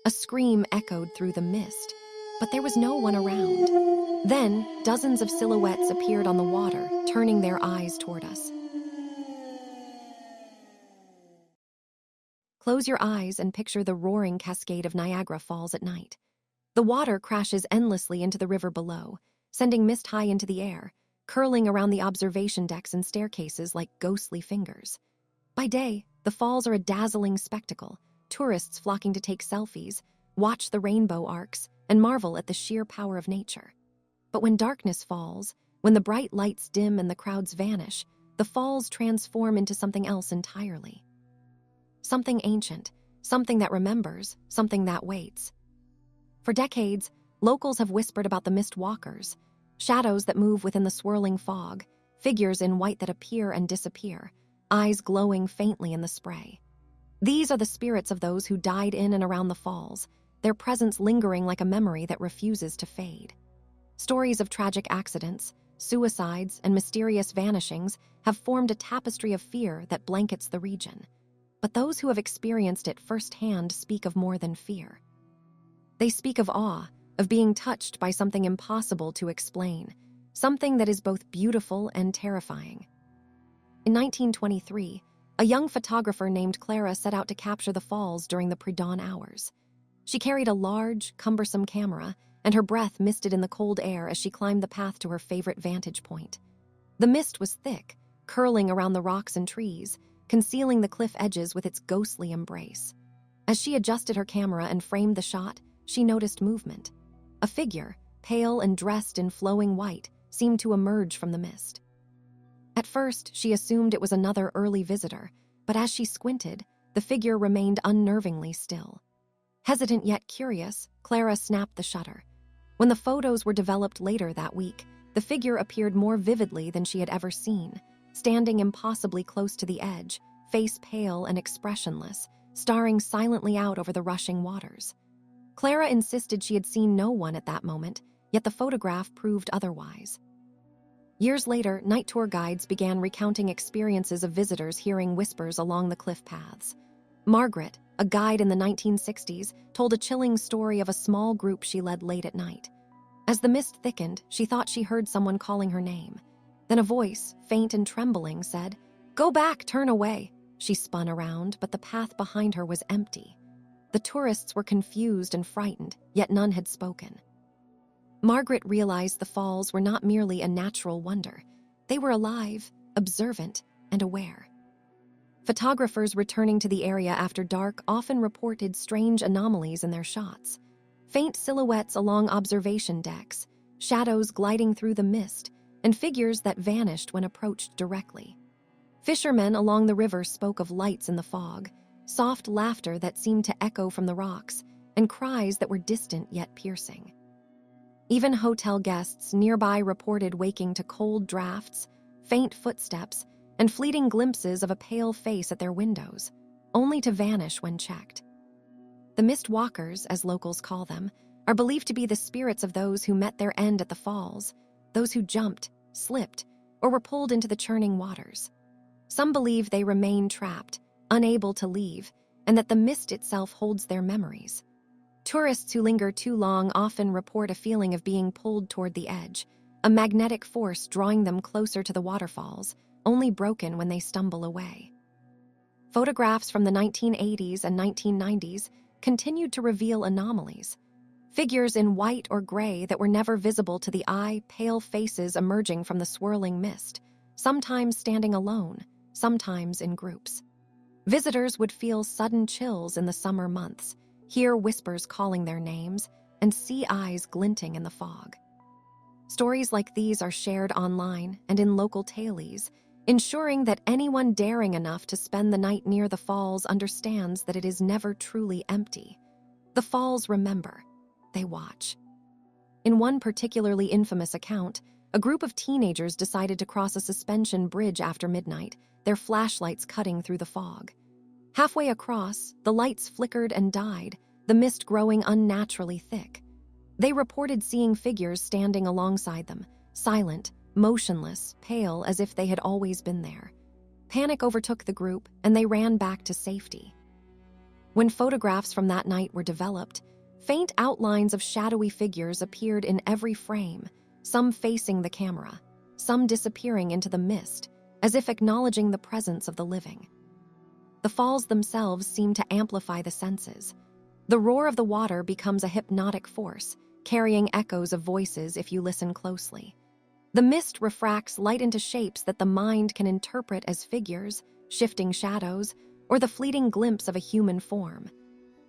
A scream echoed through the mist, but there was no one around. Then, dozens of silhouettes appeared on the water, turning their eyes toward us. Close your eyes and picture the roaring cascade of Niagara Falls at night. The water crashes endlessly into the river below, sending mist high into the air, curling around the observation decks and staircases like ghostly fingers. By day, the falls are a dazzling spectacle, tourists flocking to take selfies, watch the rainbow arcs, and marvel at the sheer power of nature. But when darkness falls, when the bright lights dim and the crowds vanish, the falls transform into something else entirely. Something ancient, something that remembers, something that waits. For decades, locals have whispered about the mist walkers, shadows that move within the swirling fog, figures in white that appear and disappear, eyes glowing faintly in the spray. These are the spirits of those who died in and around the falls, their presence lingering like a memory that refuses to fade. Stories of tragic accidents, suicides, and mysterious vanishings have formed a tapestry of fear that blankets the region. But those who have experienced it firsthand speak of more than fear. They speak of awe, of being touched by something impossible to explain, something that is both beautiful and terrifying. In 1923, a young photographer named Clara set out to capture the falls during the pre-dawn hours. She carried a large, cumbersome camera, and her breath misted in the cold air as she climbed the path to her favorite vantage point. The mist was thick, curling around the rocks and trees, concealing the cliff edges with its ghostly embrace. As she adjusted her camera and framed the shot, she noticed movement. A figure, pale and dressed in flowing white, seemed to emerge from the mist. At first, she assumed it was another early visitor, but as she squinted, the figure remained unnervingly still. Hesitant yet curious, Clara snapped the shutter. When the photos were developed later that week, the figure appeared more vividly than she had ever seen, standing impossibly close to the edge, face pale and expressionless, staring silently out over the rushing waters. Clara insisted she had seen no one at that moment, yet the photograph proved otherwise. Years later, night tour guides began recounting experiences of visitors hearing whispers along the cliff paths. Margaret, a guide in the 1960s, told a chilling story of a small group she led late at night. As the mist thickened, she thought she heard someone calling her name. Then a voice, faint and trembling, said, "Go back, turn away." She spun around, but the path behind her was empty. The tourists were confused and frightened, yet none had spoken. Margaret realized the falls were not merely a natural wonder. They were alive, observant, and aware. Photographers returning to the area after dark often reported strange anomalies in their shots. Faint silhouettes along observation decks, shadows gliding through the mist, and figures that vanished when approached directly. Fishermen along the river spoke of lights in the fog, soft laughter that seemed to echo from the rocks, and cries that were distant yet piercing. Even hotel guests nearby reported waking to cold drafts, faint footsteps, and fleeting glimpses of a pale face at their windows, only to vanish when checked. The mist walkers, as locals call them, are believed to be the spirits of those who met their end at the falls, those who jumped, slipped, or were pulled into the churning waters. Some believe they remain trapped, unable to leave, and that the mist itself holds their memories. Tourists who linger too long often report a feeling of being pulled toward the edge, a magnetic force drawing them closer to the waterfalls, only broken when they stumble away. Photographs from the 1980s and 1990s continued to reveal anomalies. Figures in white or gray that were never visible to the eye, pale faces emerging from the swirling mist, sometimes standing alone, sometimes in groups. Visitors would feel sudden chills in the summer months, hear whispers calling their names, and see eyes glinting in the fog. Stories like these are shared online and in local tailies, ensuring that anyone daring enough to spend the night near the falls understands that it is never truly empty. The falls remember. They watch. In one particularly infamous account, a group of teenagers decided to cross a suspension bridge after midnight, their flashlights cutting through the fog. Halfway across, the lights flickered and died, the mist growing unnaturally thick. They reported seeing figures standing alongside them, silent, motionless, pale as if they had always been there. Panic overtook the group, and they ran back to safety. When photographs from that night were developed, faint outlines of shadowy figures appeared in every frame, some facing the camera, some disappearing into the mist, as if acknowledging the presence of the living. The falls themselves seem to amplify the senses. The roar of the water becomes a hypnotic force, carrying echoes of voices if you listen closely. The mist refracts light into shapes that the mind can interpret as figures, shifting shadows, or the fleeting glimpse of a human form.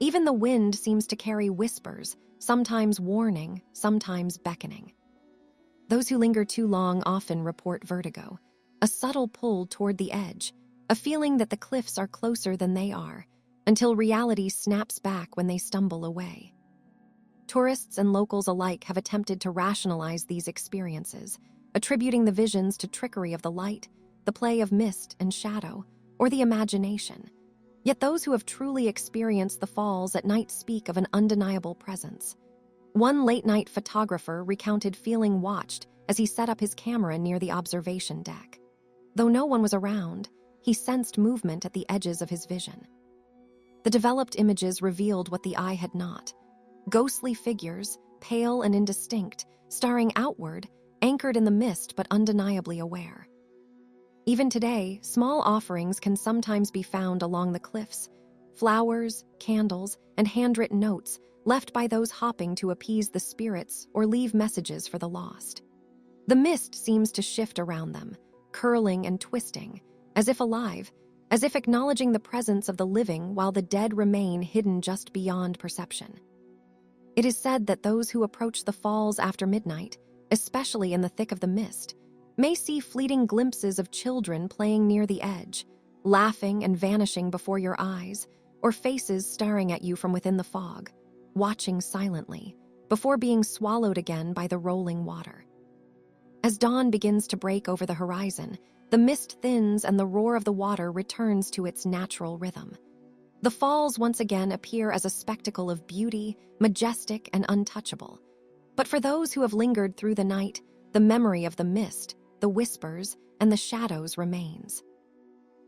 Even the wind seems to carry whispers, sometimes warning, sometimes beckoning. Those who linger too long often report vertigo, a subtle pull toward the edge, a feeling that the cliffs are closer than they are, until reality snaps back when they stumble away. Tourists and locals alike have attempted to rationalize these experiences, attributing the visions to trickery of the light, the play of mist and shadow, or the imagination. Yet those who have truly experienced the falls at night speak of an undeniable presence. One late-night photographer recounted feeling watched as he set up his camera near the observation deck. Though no one was around, he sensed movement at the edges of his vision. The developed images revealed what the eye had not. Ghostly figures, pale and indistinct, staring outward, anchored in the mist but undeniably aware. Even today, small offerings can sometimes be found along the cliffs: flowers, candles, and handwritten notes left by those hopping to appease the spirits or leave messages for the lost. The mist seems to shift around them, curling and twisting, as if alive, as if acknowledging the presence of the living while the dead remain hidden just beyond perception. It is said that those who approach the falls after midnight, especially in the thick of the mist, may see fleeting glimpses of children playing near the edge, laughing and vanishing before your eyes, or faces staring at you from within the fog, watching silently, before being swallowed again by the rolling water. As dawn begins to break over the horizon, the mist thins and the roar of the water returns to its natural rhythm. The falls once again appear as a spectacle of beauty, majestic and untouchable. But for those who have lingered through the night, the memory of the mist, the whispers, and the shadows remains.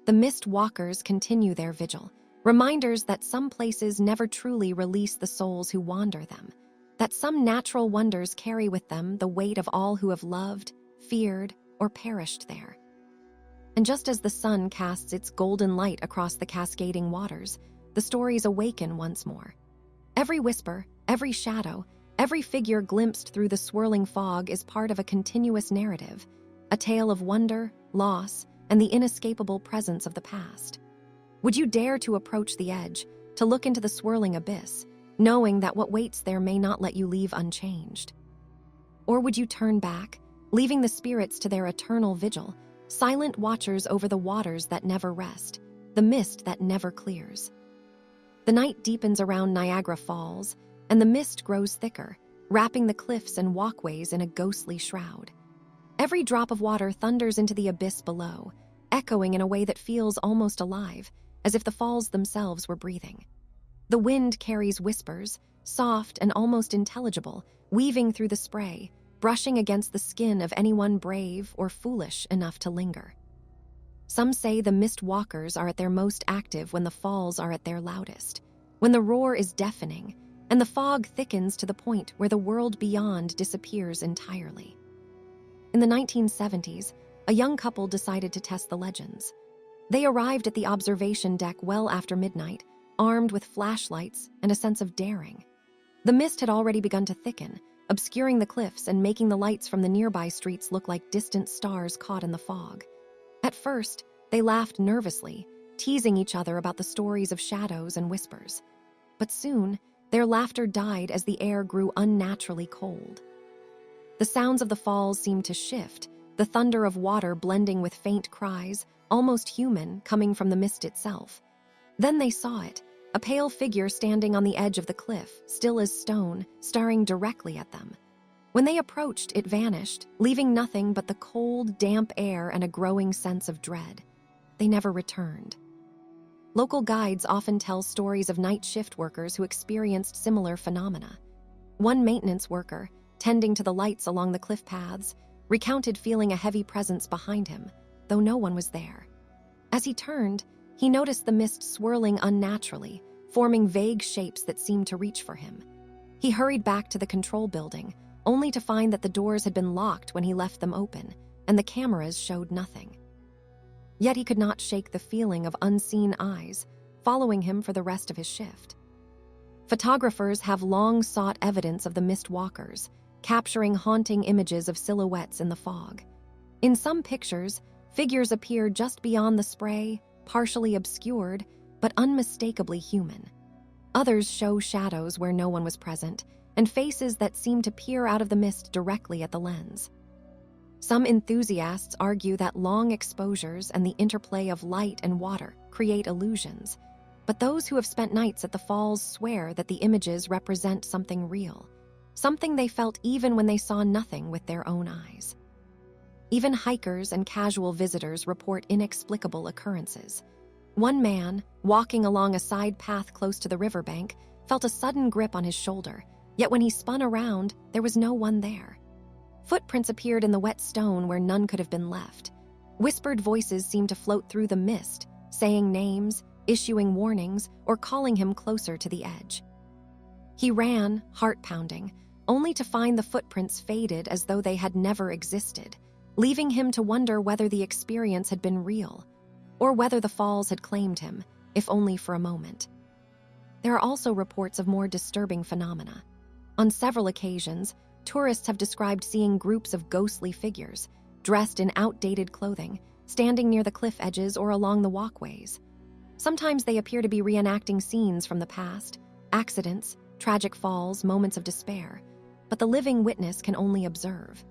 The mist walkers continue their vigil, reminders that some places never truly release the souls who wander them, that some natural wonders carry with them the weight of all who have loved, feared, or perished there. And just as the sun casts its golden light across the cascading waters, the stories awaken once more. Every whisper, every shadow, every figure glimpsed through the swirling fog is part of a continuous narrative, a tale of wonder, loss, and the inescapable presence of the past. Would you dare to approach the edge, to look into the swirling abyss, knowing that what waits there may not let you leave unchanged? Or would you turn back, leaving the spirits to their eternal vigil, silent watchers over the waters that never rest, the mist that never clears? The night deepens around Niagara Falls, and the mist grows thicker, wrapping the cliffs and walkways in a ghostly shroud. Every drop of water thunders into the abyss below, echoing in a way that feels almost alive, as if the falls themselves were breathing. The wind carries whispers, soft and almost intelligible, weaving through the spray, brushing against the skin of anyone brave or foolish enough to linger. Some say the mist walkers are at their most active when the falls are at their loudest, when the roar is deafening, and the fog thickens to the point where the world beyond disappears entirely. In the 1970s, a young couple decided to test the legends. They arrived at the observation deck well after midnight, armed with flashlights and a sense of daring. The mist had already begun to thicken, obscuring the cliffs and making the lights from the nearby streets look like distant stars caught in the fog. At first, they laughed nervously, teasing each other about the stories of shadows and whispers. But soon, their laughter died as the air grew unnaturally cold. The sounds of the falls seemed to shift, the thunder of water blending with faint cries, almost human, coming from the mist itself. Then they saw it, a pale figure standing on the edge of the cliff, still as stone, staring directly at them. When they approached, it vanished, leaving nothing but the cold, damp air and a growing sense of dread. They never returned. Local guides often tell stories of night shift workers who experienced similar phenomena. One maintenance worker, tending to the lights along the cliff paths, recounted feeling a heavy presence behind him, though no one was there. As he turned, he noticed the mist swirling unnaturally, forming vague shapes that seemed to reach for him. He hurried back to the control building, only to find that the doors had been locked when he left them open, and the cameras showed nothing. Yet he could not shake the feeling of unseen eyes following him for the rest of his shift. Photographers have long sought evidence of the mist walkers, capturing haunting images of silhouettes in the fog. In some pictures, figures appear just beyond the spray, partially obscured, but unmistakably human. Others show shadows where no one was present, and faces that seem to peer out of the mist directly at the lens. Some enthusiasts argue that long exposures and the interplay of light and water create illusions, but those who have spent nights at the falls swear that the images represent something real, something they felt even when they saw nothing with their own eyes. Even hikers and casual visitors report inexplicable occurrences. One man, walking along a side path close to the riverbank, felt a sudden grip on his shoulder, yet when he spun around, there was no one there. Footprints appeared in the wet stone where none could have been left. Whispered voices seemed to float through the mist, saying names, issuing warnings, or calling him closer to the edge. He ran, heart-pounding, only to find the footprints faded as though they had never existed, leaving him to wonder whether the experience had been real, or whether the falls had claimed him, if only for a moment. There are also reports of more disturbing phenomena. On several occasions, tourists have described seeing groups of ghostly figures, dressed in outdated clothing, standing near the cliff edges or along the walkways. Sometimes they appear to be reenacting scenes from the past, accidents, tragic falls, moments of despair, but the living witness can only observe.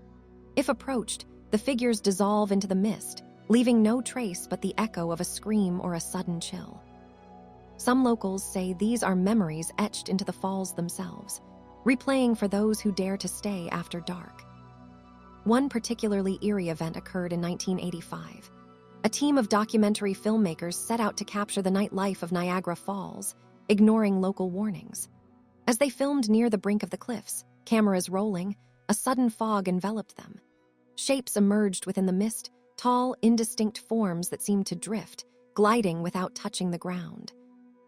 If approached, the figures dissolve into the mist, leaving no trace but the echo of a scream or a sudden chill. Some locals say these are memories etched into the falls themselves, replaying for those who dare to stay after dark. One particularly eerie event occurred in 1985. A team of documentary filmmakers set out to capture the nightlife of Niagara Falls, ignoring local warnings. As they filmed near the brink of the cliffs, cameras rolling, a sudden fog enveloped them. Shapes emerged within the mist, tall, indistinct forms that seemed to drift, gliding without touching the ground.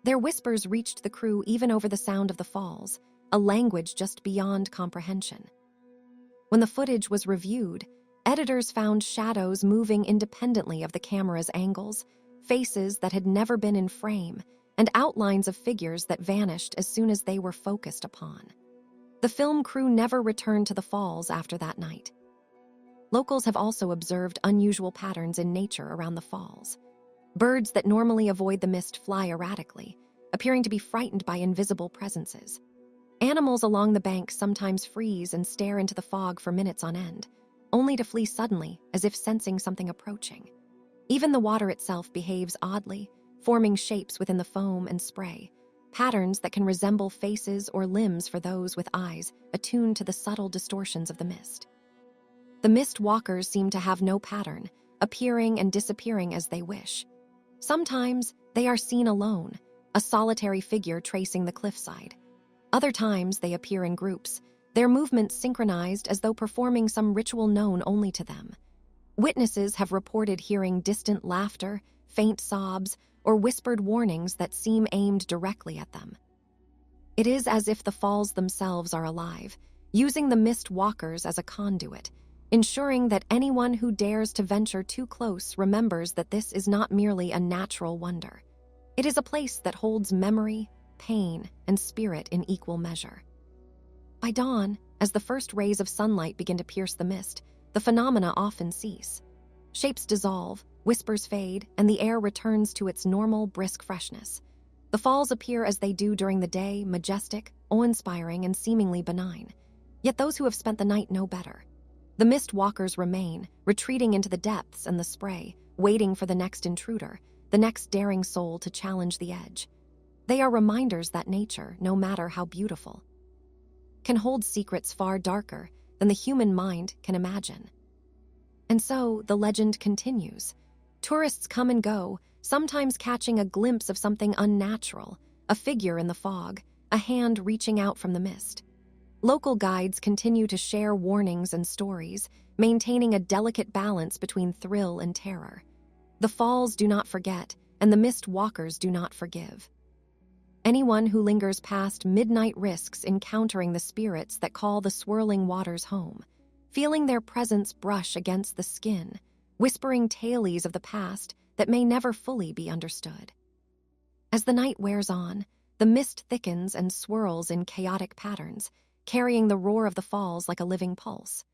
Their whispers reached the crew even over the sound of the falls, a language just beyond comprehension. When the footage was reviewed, editors found shadows moving independently of the camera's angles, faces that had never been in frame, and outlines of figures that vanished as soon as they were focused upon. The film crew never returned to the falls after that night. Locals have also observed unusual patterns in nature around the falls. Birds that normally avoid the mist fly erratically, appearing to be frightened by invisible presences. Animals along the bank sometimes freeze and stare into the fog for minutes on end, only to flee suddenly as if sensing something approaching. Even the water itself behaves oddly, forming shapes within the foam and spray, patterns that can resemble faces or limbs for those with eyes attuned to the subtle distortions of the mist. The mist walkers seem to have no pattern, appearing and disappearing as they wish. Sometimes they are seen alone, a solitary figure tracing the cliffside. Other times they appear in groups, their movements synchronized as though performing some ritual known only to them. Witnesses have reported hearing distant laughter, faint sobs, or whispered warnings that seem aimed directly at them. It is as if the falls themselves are alive, using the mist walkers as a conduit, ensuring that anyone who dares to venture too close remembers that this is not merely a natural wonder. It is a place that holds memory, pain, and spirit in equal measure. By dawn, as the first rays of sunlight begin to pierce the mist, the phenomena often cease. Shapes dissolve, whispers fade, and the air returns to its normal, brisk freshness. The falls appear as they do during the day, majestic, awe-inspiring, and seemingly benign. Yet those who have spent the night know better. The mist walkers remain, retreating into the depths and the spray, waiting for the next intruder, the next daring soul to challenge the edge. They are reminders that nature, no matter how beautiful, can hold secrets far darker than the human mind can imagine. And so, the legend continues. Tourists come and go, sometimes catching a glimpse of something unnatural, a figure in the fog, a hand reaching out from the mist. Local guides continue to share warnings and stories, maintaining a delicate balance between thrill and terror. The falls do not forget, and the mist walkers do not forgive. Anyone who lingers past midnight risks encountering the spirits that call the swirling waters home, feeling their presence brush against the skin, whispering tales of the past that may never fully be understood. As the night wears on, the mist thickens and swirls in chaotic patterns, carrying the roar of the falls like a living pulse.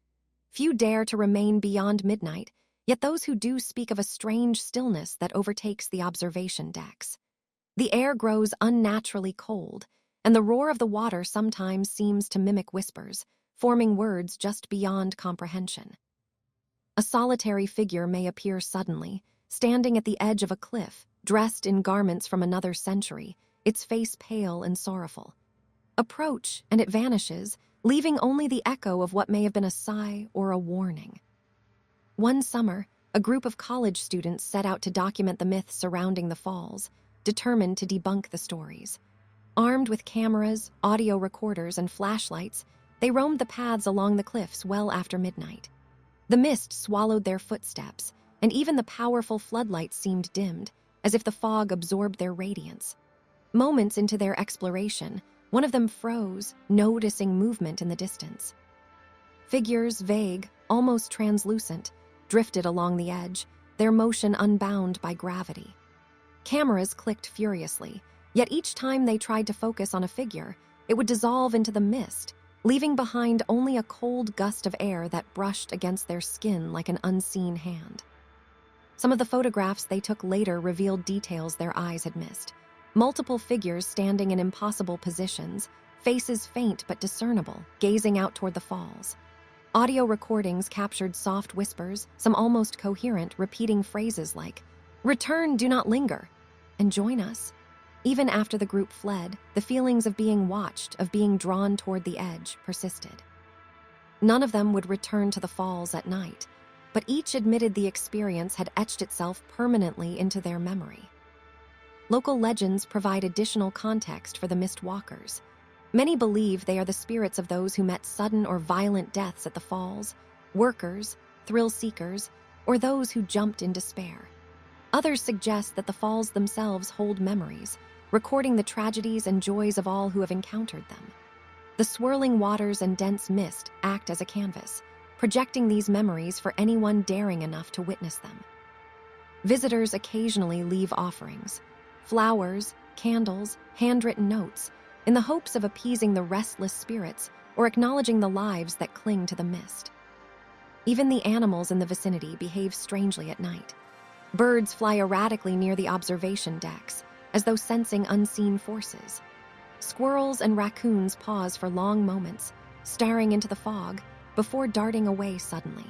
Few dare to remain beyond midnight, yet those who do speak of a strange stillness that overtakes the observation decks. The air grows unnaturally cold, and the roar of the water sometimes seems to mimic whispers, forming words just beyond comprehension. A solitary figure may appear suddenly, standing at the edge of a cliff, dressed in garments from another century, its face pale and sorrowful. Approach, and it vanishes, leaving only the echo of what may have been a sigh or a warning. One summer, a group of college students set out to document the myths surrounding the falls, determined to debunk the stories. Armed with cameras, audio recorders, and flashlights, they roamed the paths along the cliffs well after midnight. The mist swallowed their footsteps, and even the powerful floodlights seemed dimmed, as if the fog absorbed their radiance. Moments into their exploration, one of them froze, noticing movement in the distance. Figures, vague, almost translucent, drifted along the edge, their motion unbound by gravity. Cameras clicked furiously, yet each time they tried to focus on a figure, it would dissolve into the mist, leaving behind only a cold gust of air that brushed against their skin like an unseen hand. Some of the photographs they took later revealed details their eyes had missed. Multiple figures standing in impossible positions, faces faint but discernible, gazing out toward the falls. Audio recordings captured soft whispers, some almost coherent, repeating phrases like, "Return, do not linger," and "Join us." Even after the group fled, the feelings of being watched, of being drawn toward the edge, persisted. None of them would return to the falls at night, but each admitted the experience had etched itself permanently into their memory. Local legends provide additional context for the mist walkers. Many believe they are the spirits of those who met sudden or violent deaths at the falls, workers, thrill seekers, or those who jumped in despair. Others suggest that the falls themselves hold memories, recording the tragedies and joys of all who have encountered them. The swirling waters and dense mist act as a canvas, projecting these memories for anyone daring enough to witness them. Visitors occasionally leave offerings, flowers, candles, handwritten notes, in the hopes of appeasing the restless spirits or acknowledging the lives that cling to the mist. Even the animals in the vicinity behave strangely at night. Birds fly erratically near the observation decks, as though sensing unseen forces. Squirrels and raccoons pause for long moments, staring into the fog, before darting away suddenly.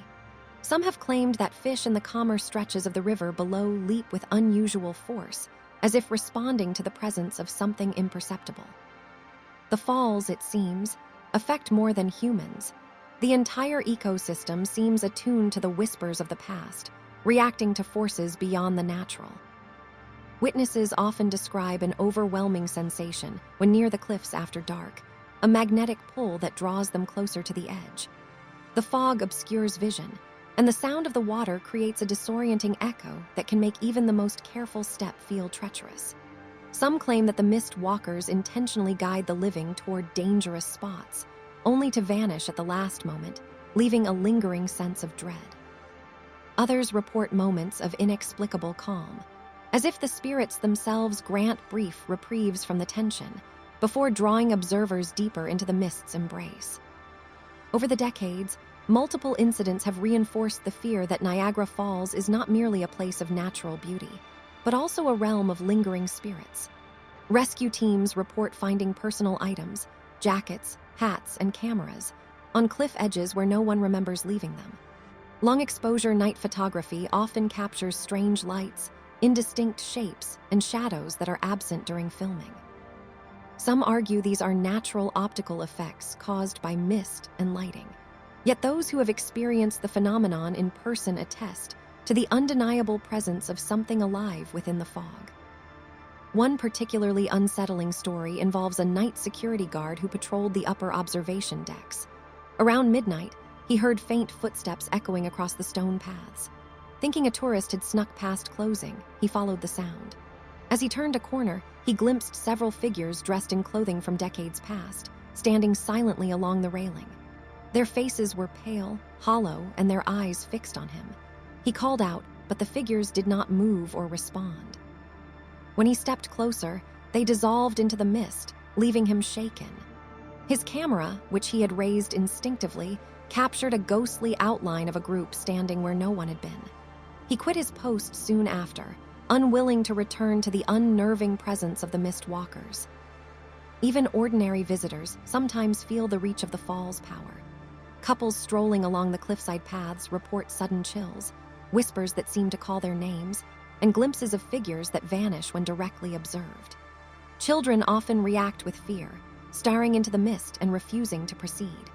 Some have claimed that fish in the calmer stretches of the river below leap with unusual force, as if responding to the presence of something imperceptible. The falls, it seems, affect more than humans. The entire ecosystem seems attuned to the whispers of the past, reacting to forces beyond the natural. Witnesses often describe an overwhelming sensation when near the cliffs after dark, a magnetic pull that draws them closer to the edge. The fog obscures vision, and the sound of the water creates a disorienting echo that can make even the most careful step feel treacherous. Some claim that the mist walkers intentionally guide the living toward dangerous spots, only to vanish at the last moment, leaving a lingering sense of dread. Others report moments of inexplicable calm, as if the spirits themselves grant brief reprieves from the tension, before drawing observers deeper into the mist's embrace. Over the decades, multiple incidents have reinforced the fear that Niagara Falls is not merely a place of natural beauty, but also a realm of lingering spirits. Rescue teams report finding personal items, jackets, hats, and cameras, on cliff edges where no one remembers leaving them. Long-exposure night photography often captures strange lights, indistinct shapes, and shadows that are absent during filming. Some argue these are natural optical effects caused by mist and lighting. Yet those who have experienced the phenomenon in person attest to the undeniable presence of something alive within the fog. One particularly unsettling story involves a night security guard who patrolled the upper observation decks. Around midnight, he heard faint footsteps echoing across the stone paths. Thinking a tourist had snuck past closing, he followed the sound. As he turned a corner, he glimpsed several figures dressed in clothing from decades past, standing silently along the railing. Their faces were pale, hollow, and their eyes fixed on him. He called out, but the figures did not move or respond. When he stepped closer, they dissolved into the mist, leaving him shaken. His camera, which he had raised instinctively, captured a ghostly outline of a group standing where no one had been. He quit his post soon after, unwilling to return to the unnerving presence of the mist walkers. Even ordinary visitors sometimes feel the reach of the fall's power. Couples strolling along the cliffside paths report sudden chills, whispers that seem to call their names, and glimpses of figures that vanish when directly observed. Children often react with fear, staring into the mist and refusing to proceed.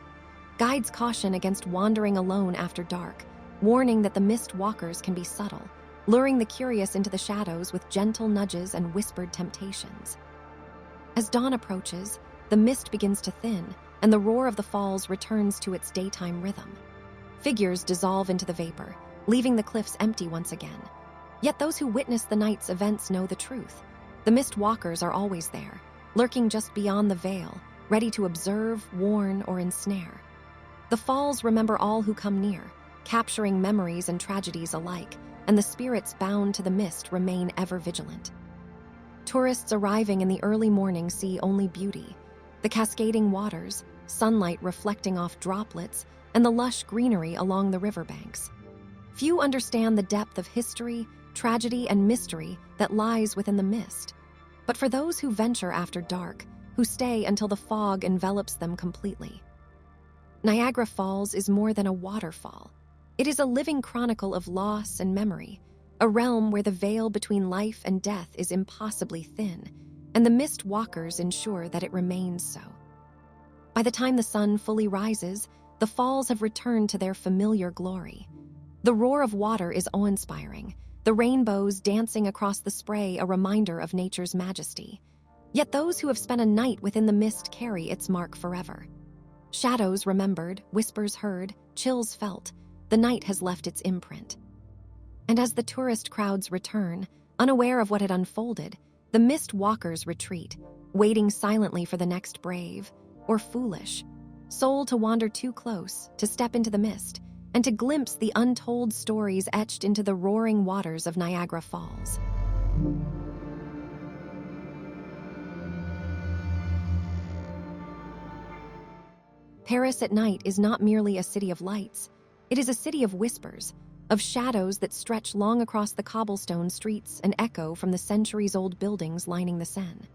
Guides caution against wandering alone after dark, warning that the mist walkers can be subtle, luring the curious into the shadows with gentle nudges and whispered temptations. As dawn approaches, the mist begins to thin, and the roar of the falls returns to its daytime rhythm. Figures dissolve into the vapor, leaving the cliffs empty once again. Yet those who witness the night's events know the truth. The mist walkers are always there, lurking just beyond the veil, ready to observe, warn, or ensnare. The falls remember all who come near, capturing memories and tragedies alike, and the spirits bound to the mist remain ever vigilant. Tourists arriving in the early morning see only beauty: the cascading waters, sunlight reflecting off droplets, and the lush greenery along the riverbanks. Few understand the depth of history, tragedy, and mystery that lies within the mist. But for those who venture after dark, who stay until the fog envelops them completely. Niagara Falls is more than a waterfall. It is a living chronicle of loss and memory, a realm where the veil between life and death is impossibly thin, and the mist walkers ensure that it remains so. By the time the sun fully rises, the falls have returned to their familiar glory. The roar of water is awe-inspiring, the rainbows dancing across the spray a reminder of nature's majesty. Yet those who have spent a night within the mist carry its mark forever. Shadows remembered, whispers heard, chills felt. The night has left its imprint. And as the tourist crowds return, unaware of what had unfolded, the mist walkers retreat, waiting silently for the next brave, or foolish, soul to wander too close, to step into the mist, and to glimpse the untold stories etched into the roaring waters of Niagara Falls. Paris at night is not merely a city of lights. It is a city of whispers, of shadows that stretch long across the cobblestone streets and echo from the centuries-old buildings lining the Seine.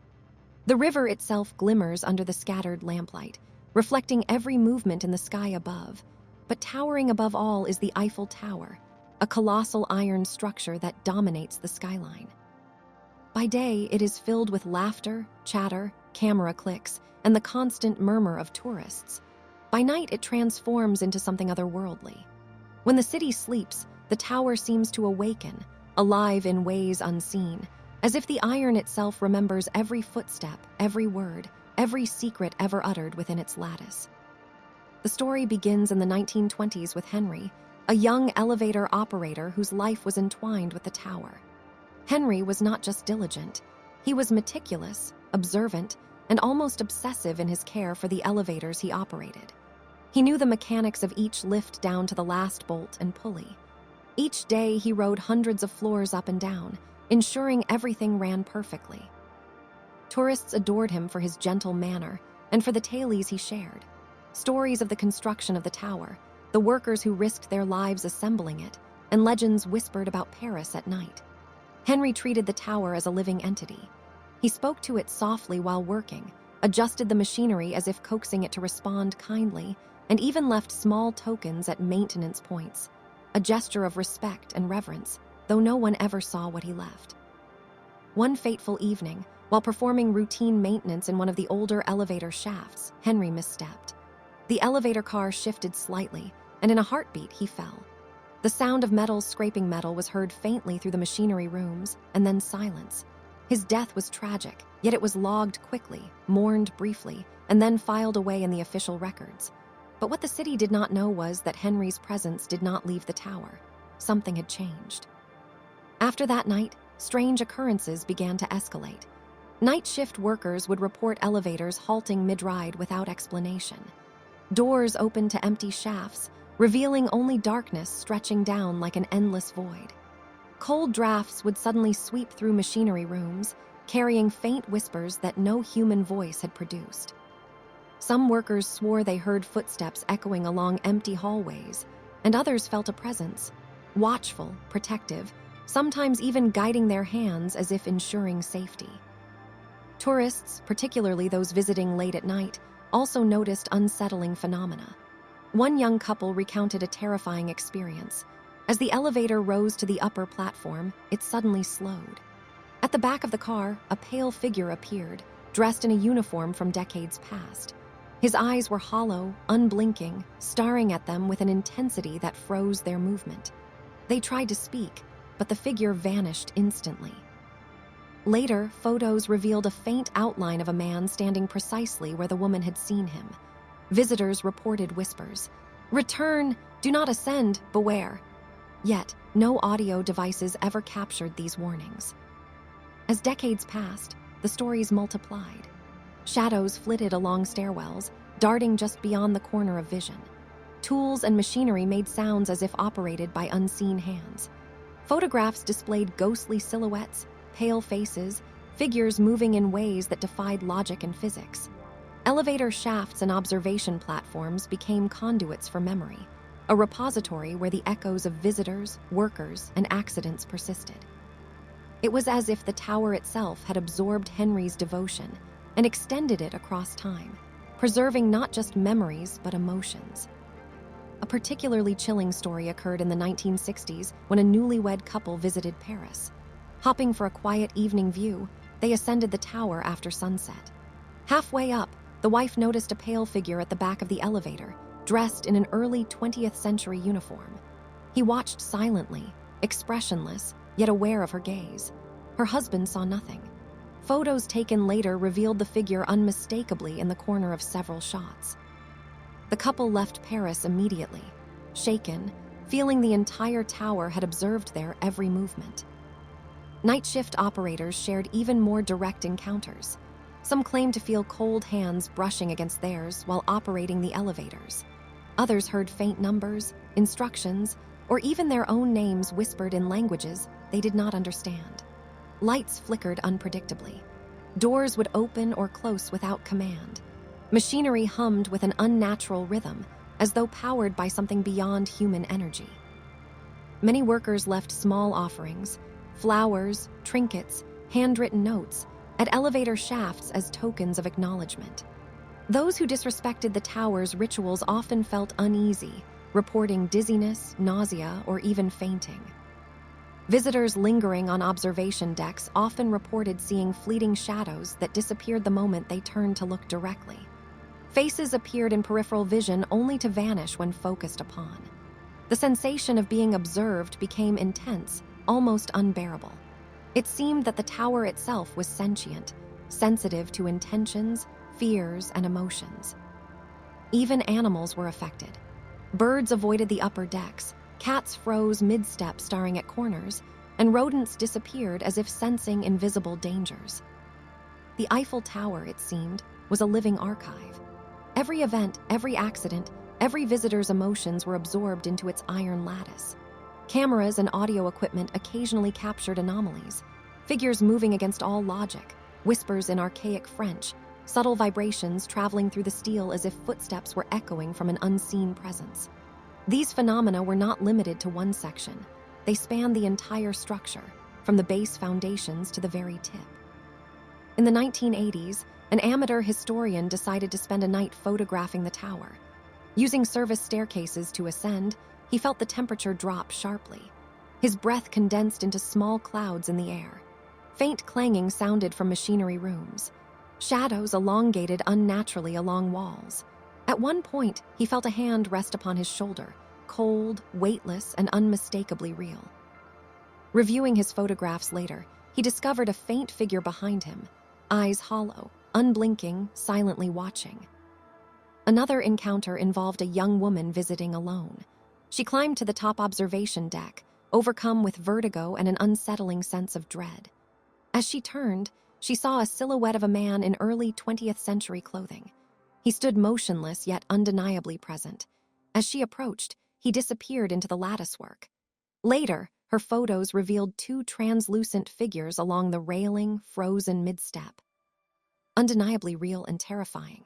The river itself glimmers under the scattered lamplight, reflecting every movement in the sky above. But towering above all is the Eiffel Tower, a colossal iron structure that dominates the skyline. By day, it is filled with laughter, chatter, camera clicks, and the constant murmur of tourists. By night, it transforms into something otherworldly. When the city sleeps, the tower seems to awaken, alive in ways unseen, as if the iron itself remembers every footstep, every word, every secret ever uttered within its lattice. The story begins in the 1920s with Henry, a young elevator operator whose life was entwined with the tower. Henry was not just diligent. He was meticulous, observant, and almost obsessive in his care for the elevators he operated. He knew the mechanics of each lift down to the last bolt and pulley. Each day, he rode hundreds of floors up and down, ensuring everything ran perfectly. Tourists adored him for his gentle manner and for the tales he shared. Stories of the construction of the tower, the workers who risked their lives assembling it, and legends whispered about Paris at night. Henry treated the tower as a living entity. He spoke to it softly while working, adjusted the machinery as if coaxing it to respond kindly, and even left small tokens at maintenance points, a gesture of respect and reverence, though no one ever saw what he left. One fateful evening, while performing routine maintenance in one of the older elevator shafts, Henry misstepped. The elevator car shifted slightly, and in a heartbeat, he fell. The sound of metal scraping metal was heard faintly through the machinery rooms, and then silence. His death was tragic, yet it was logged quickly, mourned briefly, and then filed away in the official records. But what the city did not know was that Henry's presence did not leave the tower. Something had changed. After that night, strange occurrences began to escalate. Night shift workers would report elevators halting mid-ride without explanation. Doors opened to empty shafts, revealing only darkness stretching down like an endless void. Cold drafts would suddenly sweep through machinery rooms, carrying faint whispers that no human voice had produced. Some workers swore they heard footsteps echoing along empty hallways, and others felt a presence, watchful, protective, sometimes even guiding their hands as if ensuring safety. Tourists, particularly those visiting late at night, also noticed unsettling phenomena. One young couple recounted a terrifying experience. As the elevator rose to the upper platform, it suddenly slowed. At the back of the car, a pale figure appeared, dressed in a uniform from decades past. His eyes were hollow, unblinking, staring at them with an intensity that froze their movement. They tried to speak, but the figure vanished instantly. Later, photos revealed a faint outline of a man standing precisely where the woman had seen him. Visitors reported whispers, "Return! Do not ascend! Beware!" Yet, no audio devices ever captured these warnings. As decades passed, the stories multiplied. Shadows flitted along stairwells, darting just beyond the corner of vision. Tools and machinery made sounds as if operated by unseen hands. Photographs displayed ghostly silhouettes, pale faces, figures moving in ways that defied logic and physics. Elevator shafts and observation platforms became conduits for memory, a repository where the echoes of visitors, workers, and accidents persisted. It was as if the tower itself had absorbed Henry's devotion and extended it across time, preserving not just memories but emotions. A particularly chilling story occurred in the 1960s when a newlywed couple visited Paris. Hopping for a quiet evening view, they ascended the tower after sunset. Halfway up, the wife noticed a pale figure at the back of the elevator, dressed in an early 20th century uniform. He watched silently, expressionless, yet aware of her gaze. Her husband saw nothing. Photos taken later revealed the figure unmistakably in the corner of several shots. The couple left Paris immediately, shaken, feeling the entire tower had observed their every movement. Night shift operators shared even more direct encounters. Some claimed to feel cold hands brushing against theirs while operating the elevators. Others heard faint numbers, instructions, or even their own names whispered in languages they did not understand. Lights flickered unpredictably. Doors would open or close without command. Machinery hummed with an unnatural rhythm, as though powered by something beyond human energy. Many workers left small offerings, flowers, trinkets, handwritten notes, at elevator shafts as tokens of acknowledgement. Those who disrespected the tower's rituals often felt uneasy, reporting dizziness, nausea, or even fainting. Visitors lingering on observation decks often reported seeing fleeting shadows that disappeared the moment they turned to look directly. Faces appeared in peripheral vision only to vanish when focused upon. The sensation of being observed became intense, almost unbearable. It seemed that the tower itself was sentient, sensitive to intentions, fears, and emotions. Even animals were affected. Birds avoided the upper decks, cats froze mid-step staring at corners, and rodents disappeared as if sensing invisible dangers. The Eiffel Tower, it seemed, was a living archive. Every event, every accident, every visitor's emotions were absorbed into its iron lattice. Cameras and audio equipment occasionally captured anomalies, figures moving against all logic, whispers in archaic French, subtle vibrations traveling through the steel as if footsteps were echoing from an unseen presence. These phenomena were not limited to one section. They spanned the entire structure, from the base foundations to the very tip. In the 1980s, an amateur historian decided to spend a night photographing the tower. Using service staircases to ascend, he felt the temperature drop sharply. His breath condensed into small clouds in the air. Faint clanging sounded from machinery rooms. Shadows elongated unnaturally along walls. At one point, he felt a hand rest upon his shoulder, cold, weightless, and unmistakably real. Reviewing his photographs later, he discovered a faint figure behind him, eyes hollow, unblinking, silently watching. Another encounter involved a young woman visiting alone. She climbed to the top observation deck, overcome with vertigo and an unsettling sense of dread. As she turned, she saw a silhouette of a man in early 20th century clothing. He stood motionless yet undeniably present. As she approached, he disappeared into the latticework. Later, her photos revealed two translucent figures along the railing, frozen mid-step. Undeniably real and terrifying.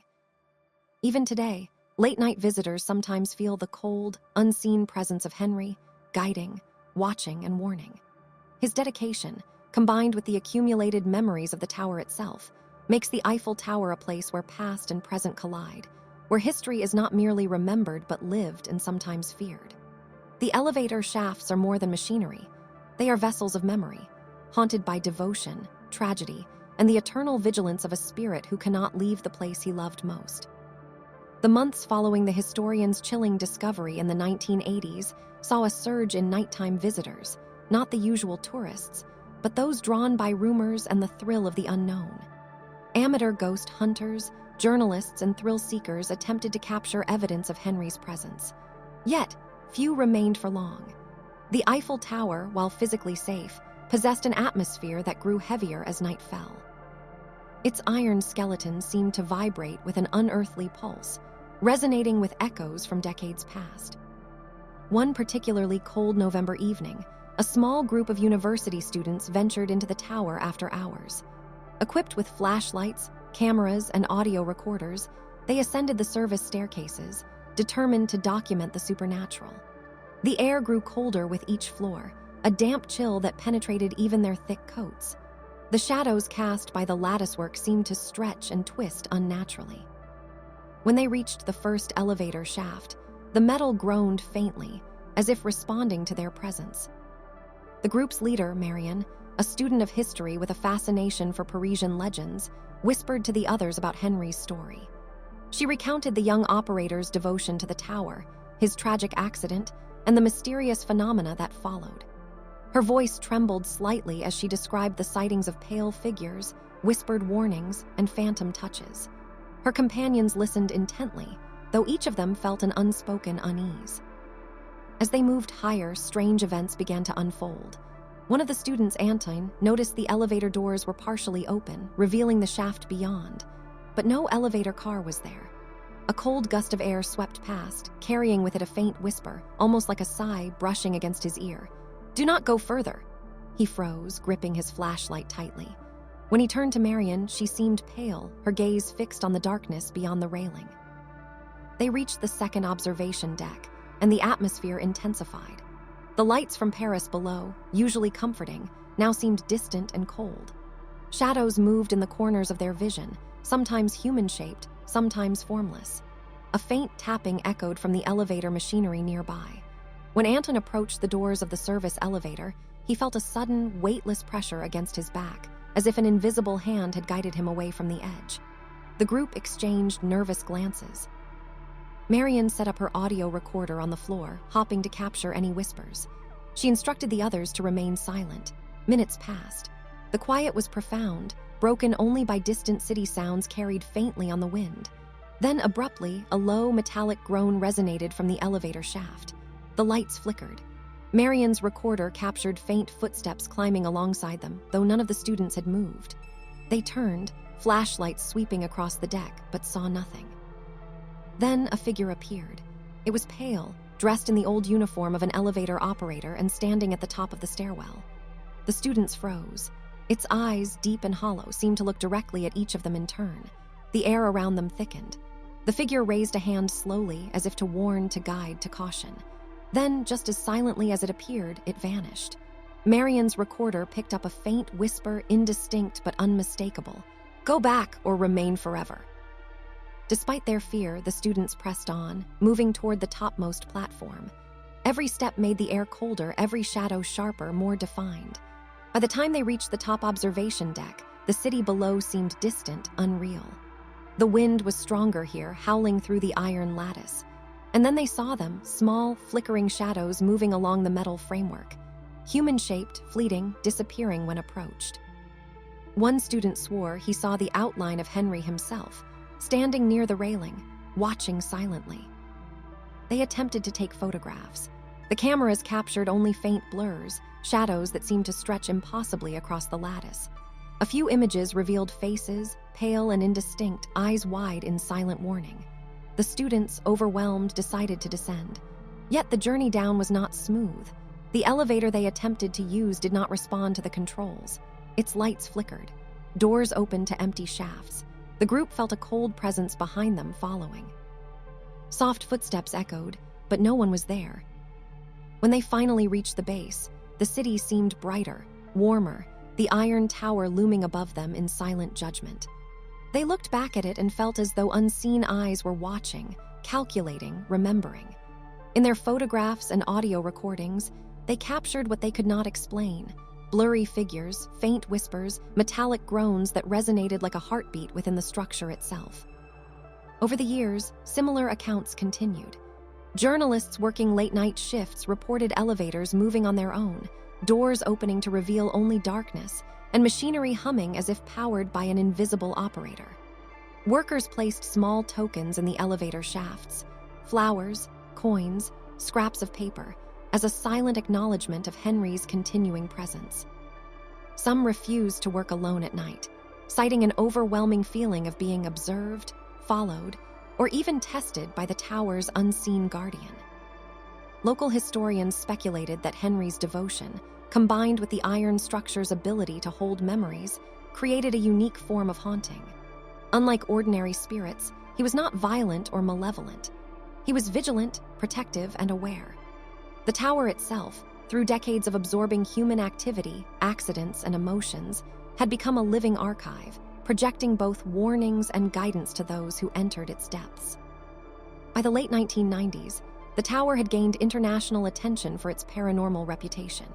Even today, late-night visitors sometimes feel the cold, unseen presence of Henry, guiding, watching, and warning. His dedication, combined with the accumulated memories of the tower itself, makes the Eiffel Tower a place where past and present collide, where history is not merely remembered but lived and sometimes feared. The elevator shafts are more than machinery. They are vessels of memory, haunted by devotion, tragedy, and the eternal vigilance of a spirit who cannot leave the place he loved most. The months following the historian's chilling discovery in the 1980s saw a surge in nighttime visitors, not the usual tourists, but those drawn by rumors and the thrill of the unknown. Amateur ghost hunters, journalists, and thrill-seekers attempted to capture evidence of Henry's presence. Yet, few remained for long. The Eiffel Tower, while physically safe, possessed an atmosphere that grew heavier as night fell. Its iron skeleton seemed to vibrate with an unearthly pulse, resonating with echoes from decades past. One particularly cold November evening, a small group of university students ventured into the tower after hours. Equipped with flashlights, cameras, and audio recorders, they ascended the service staircases, determined to document the supernatural. The air grew colder with each floor, a damp chill that penetrated even their thick coats. The shadows cast by the latticework seemed to stretch and twist unnaturally. When they reached the first elevator shaft, the metal groaned faintly, as if responding to their presence. The group's leader, Marion, a student of history with a fascination for Parisian legends, whispered to the others about Henry's story. She recounted the young operator's devotion to the tower, his tragic accident, and the mysterious phenomena that followed. Her voice trembled slightly as she described the sightings of pale figures, whispered warnings, and phantom touches. Her companions listened intently, though each of them felt an unspoken unease. As they moved higher, strange events began to unfold. One of the students, Anton, noticed the elevator doors were partially open, revealing the shaft beyond. But no elevator car was there. A cold gust of air swept past, carrying with it a faint whisper, almost like a sigh brushing against his ear. "Do not go further." He froze, gripping his flashlight tightly. When he turned to Marion, she seemed pale, her gaze fixed on the darkness beyond the railing. They reached the second observation deck, and the atmosphere intensified. The lights from Paris below, usually comforting, now seemed distant and cold. Shadows moved in the corners of their vision, sometimes human-shaped, sometimes formless. A faint tapping echoed from the elevator machinery nearby. When Anton approached the doors of the service elevator, he felt a sudden, weightless pressure against his back, as if an invisible hand had guided him away from the edge. The group exchanged nervous glances. Marion set up her audio recorder on the floor, hoping to capture any whispers. She instructed the others to remain silent. Minutes passed. The quiet was profound, broken only by distant city sounds carried faintly on the wind. Then, abruptly, a low, metallic groan resonated from the elevator shaft. The lights flickered. Marion's recorder captured faint footsteps climbing alongside them, though none of the students had moved. They turned, flashlights sweeping across the deck, but saw nothing. Then a figure appeared. It was pale, dressed in the old uniform of an elevator operator and standing at the top of the stairwell. The students froze. Its eyes, deep and hollow, seemed to look directly at each of them in turn. The air around them thickened. The figure raised a hand slowly, as if to warn, to guide, to caution. Then, just as silently as it appeared, it vanished. Marion's recorder picked up a faint whisper, indistinct but unmistakable. "Go back or remain forever." Despite their fear, the students pressed on, moving toward the topmost platform. Every step made the air colder, every shadow sharper, more defined. By the time they reached the top observation deck, the city below seemed distant, unreal. The wind was stronger here, howling through the iron lattice. And then they saw them, small, flickering shadows moving along the metal framework. Human-shaped, fleeting, disappearing when approached. One student swore he saw the outline of Henry himself, standing near the railing, watching silently. They attempted to take photographs. The cameras captured only faint blurs, shadows that seemed to stretch impossibly across the lattice. A few images revealed faces, pale and indistinct, eyes wide in silent warning. The students, overwhelmed, decided to descend. Yet the journey down was not smooth. The elevator they attempted to use did not respond to the controls. Its lights flickered. Doors opened to empty shafts. The group felt a cold presence behind them following. Soft footsteps echoed, but no one was there. When they finally reached the base, the city seemed brighter, warmer, the iron tower looming above them in silent judgment. They looked back at it and felt as though unseen eyes were watching, calculating, remembering. In their photographs and audio recordings, they captured what they could not explain: blurry figures, faint whispers, metallic groans that resonated like a heartbeat within the structure itself. Over the years, similar accounts continued. Journalists working late-night shifts reported elevators moving on their own, doors opening to reveal only darkness, and machinery humming as if powered by an invisible operator. Workers placed small tokens in the elevator shafts: flowers, coins, scraps of paper, as a silent acknowledgement of Henry's continuing presence. Some refused to work alone at night, citing an overwhelming feeling of being observed, followed, or even tested by the tower's unseen guardian. Local historians speculated that Henry's devotion, combined with the iron structure's ability to hold memories, created a unique form of haunting. Unlike ordinary spirits, he was not violent or malevolent. He was vigilant, protective, and aware. The tower itself, through decades of absorbing human activity, accidents, and emotions, had become a living archive, projecting both warnings and guidance to those who entered its depths. By the late 1990s, the tower had gained international attention for its paranormal reputation.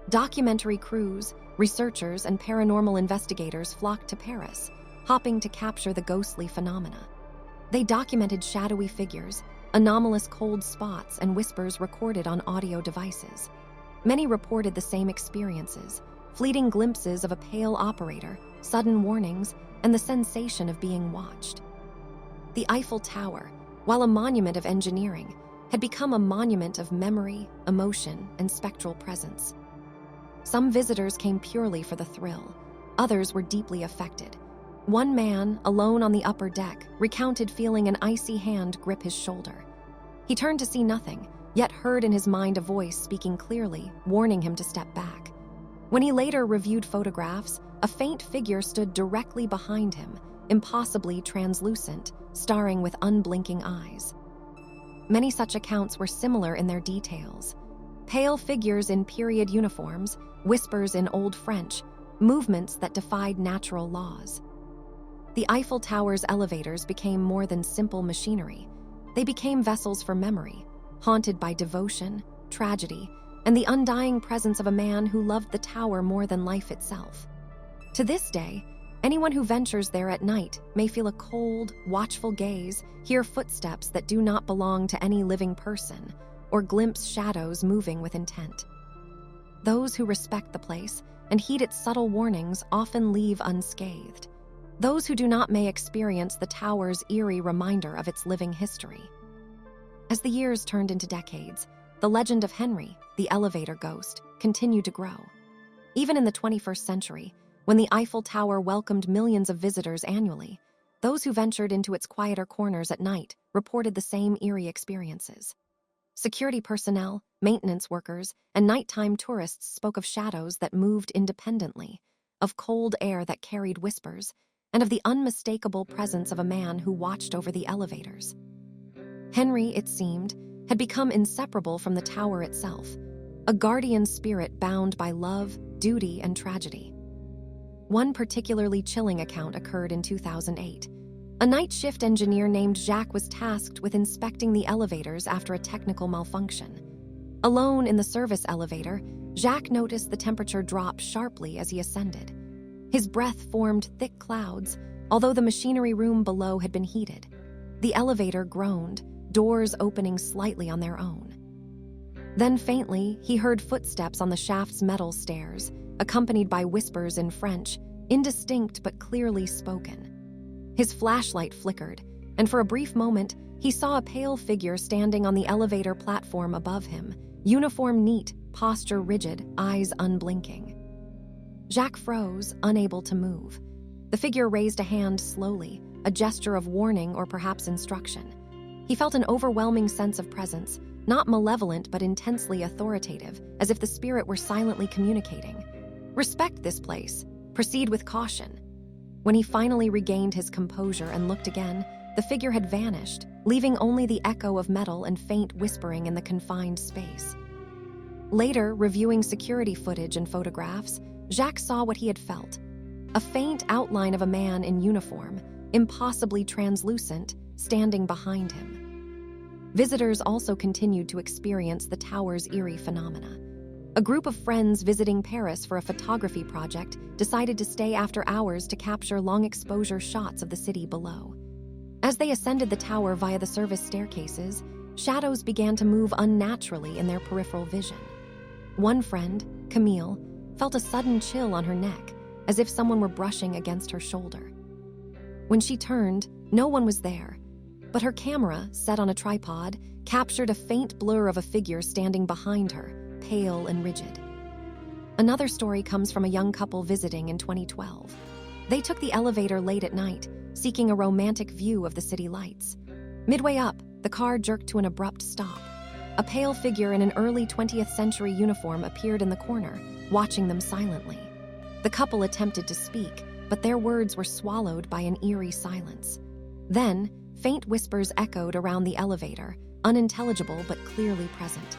Documentary crews, researchers, and paranormal investigators flocked to Paris, hoping to capture the ghostly phenomena. They documented shadowy figures, anomalous cold spots, and whispers recorded on audio devices. Many reported the same experiences: fleeting glimpses of a pale operator, sudden warnings, and the sensation of being watched. The Eiffel Tower, while a monument of engineering, had become a monument of memory, emotion, and spectral presence. Some visitors came purely for the thrill. Others were deeply affected. One man, alone on the upper deck, recounted feeling an icy hand grip his shoulder. He turned to see nothing, yet heard in his mind a voice speaking clearly, warning him to step back. When he later reviewed photographs, a faint figure stood directly behind him, impossibly translucent, staring with unblinking eyes. Many such accounts were similar in their details. Pale figures in period uniforms, whispers in Old French, movements that defied natural laws. The Eiffel Tower's elevators became more than simple machinery. They became vessels for memory, haunted by devotion, tragedy, and the undying presence of a man who loved the tower more than life itself. To this day, anyone who ventures there at night may feel a cold, watchful gaze, hear footsteps that do not belong to any living person, or glimpse shadows moving with intent. Those who respect the place and heed its subtle warnings often leave unscathed. Those who do not may experience the tower's eerie reminder of its living history. As the years turned into decades, the legend of Henry, the elevator ghost, continued to grow. Even in the 21st century, when the Eiffel Tower welcomed millions of visitors annually, those who ventured into its quieter corners at night reported the same eerie experiences. Security personnel, maintenance workers, and nighttime tourists spoke of shadows that moved independently, of cold air that carried whispers, and of the unmistakable presence of a man who watched over the elevators. Henry, it seemed, had become inseparable from the tower itself, a guardian spirit bound by love, duty, and tragedy. One particularly chilling account occurred in 2008. A night shift engineer named Jacques was tasked with inspecting the elevators after a technical malfunction. Alone in the service elevator, Jacques noticed the temperature drop sharply as he ascended. His breath formed thick clouds, although the machinery room below had been heated. The elevator groaned, doors opening slightly on their own. Then faintly, he heard footsteps on the shaft's metal stairs, accompanied by whispers in French, indistinct but clearly spoken. His flashlight flickered, and for a brief moment, he saw a pale figure standing on the elevator platform above him, Uniform neat, posture rigid, eyes unblinking. Jacques froze, unable to move. The figure raised a hand slowly, a gesture of warning or perhaps instruction. He felt an overwhelming sense of presence, not malevolent but intensely authoritative, as if the spirit were silently communicating. Respect this place. Proceed with caution. When he finally regained his composure and looked again, the figure had vanished, leaving only the echo of metal and faint whispering in the confined space. Later, reviewing security footage and photographs, Jacques saw what he had felt. A faint outline of a man in uniform, impossibly translucent, standing behind him. Visitors also continued to experience the tower's eerie phenomena. A group of friends visiting Paris for a photography project decided to stay after hours to capture long-exposure shots of the city below. As they ascended the tower via the service staircases, shadows began to move unnaturally in their peripheral vision. One friend, Camille, felt a sudden chill on her neck, as if someone were brushing against her shoulder. When she turned, no one was there, but her camera, set on a tripod, captured a faint blur of a figure standing behind her, pale and rigid. Another story comes from a young couple visiting in 2012. They took the elevator late at night, seeking a romantic view of the city lights. Midway up, the car jerked to an abrupt stop. A pale figure in an early 20th century uniform appeared in the corner, watching them silently. The couple attempted to speak, but their words were swallowed by an eerie silence. Then, faint whispers echoed around the elevator, unintelligible but clearly present.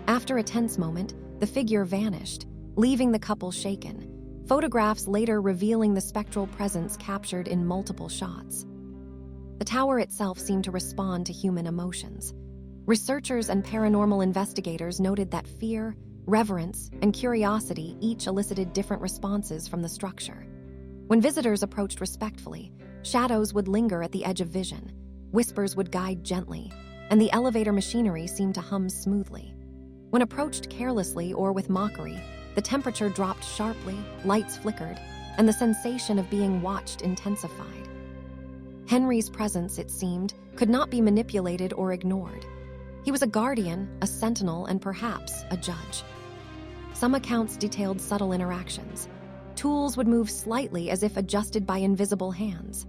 After a tense moment, the figure vanished, leaving the couple shaken, photographs later revealing the spectral presence captured in multiple shots. The tower itself seemed to respond to human emotions. Researchers and paranormal investigators noted that fear, reverence, and curiosity each elicited different responses from the structure. When visitors approached respectfully, shadows would linger at the edge of vision, whispers would guide gently, and the elevator machinery seemed to hum smoothly. When approached carelessly or with mockery, the temperature dropped sharply, lights flickered, and the sensation of being watched intensified. Henry's presence, it seemed, could not be manipulated or ignored. He was a guardian, a sentinel, and perhaps a judge. Some accounts detailed subtle interactions. Tools would move slightly as if adjusted by invisible hands.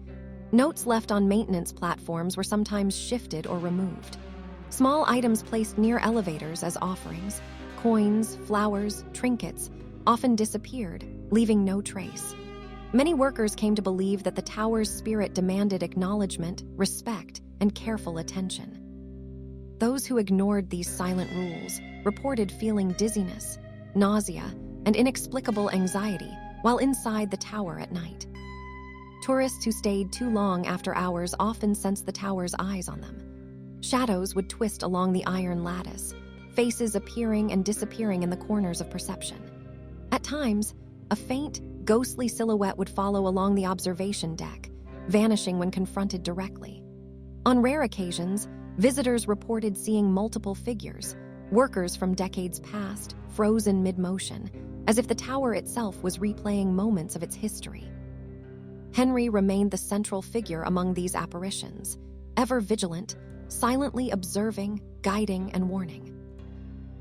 Notes left on maintenance platforms were sometimes shifted or removed. Small items placed near elevators as offerings, coins, flowers, trinkets, often disappeared, leaving no trace. Many workers came to believe that the tower's spirit demanded acknowledgement, respect, and careful attention. Those who ignored these silent rules reported feeling dizziness, nausea, and inexplicable anxiety while inside the tower at night. Tourists who stayed too long after hours often sensed the tower's eyes on them. Shadows would twist along the iron lattice, faces appearing and disappearing in the corners of perception. At times, a faint, ghostly silhouette would follow along the observation deck, vanishing when confronted directly. On rare occasions, visitors reported seeing multiple figures, workers from decades past, frozen mid-motion, as if the tower itself was replaying moments of its history. Henry remained the central figure among these apparitions, ever vigilant, silently observing, guiding, and warning.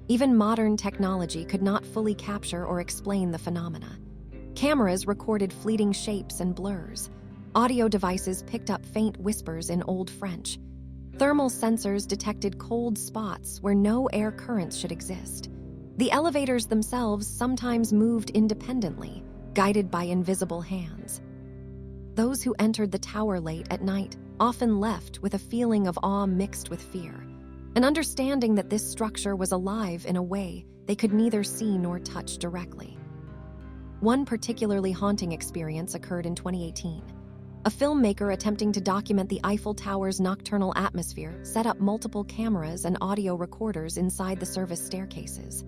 Even modern technology could not fully capture or explain the phenomena. Cameras recorded fleeting shapes and blurs. Audio devices picked up faint whispers in Old French. Thermal sensors detected cold spots where no air currents should exist. The elevators themselves sometimes moved independently, guided by invisible hands. Those who entered the tower late at night often left with a feeling of awe mixed with fear, an understanding that this structure was alive in a way they could neither see nor touch directly. One particularly haunting experience occurred in 2018. A filmmaker attempting to document the Eiffel Tower's nocturnal atmosphere set up multiple cameras and audio recorders inside the service staircases.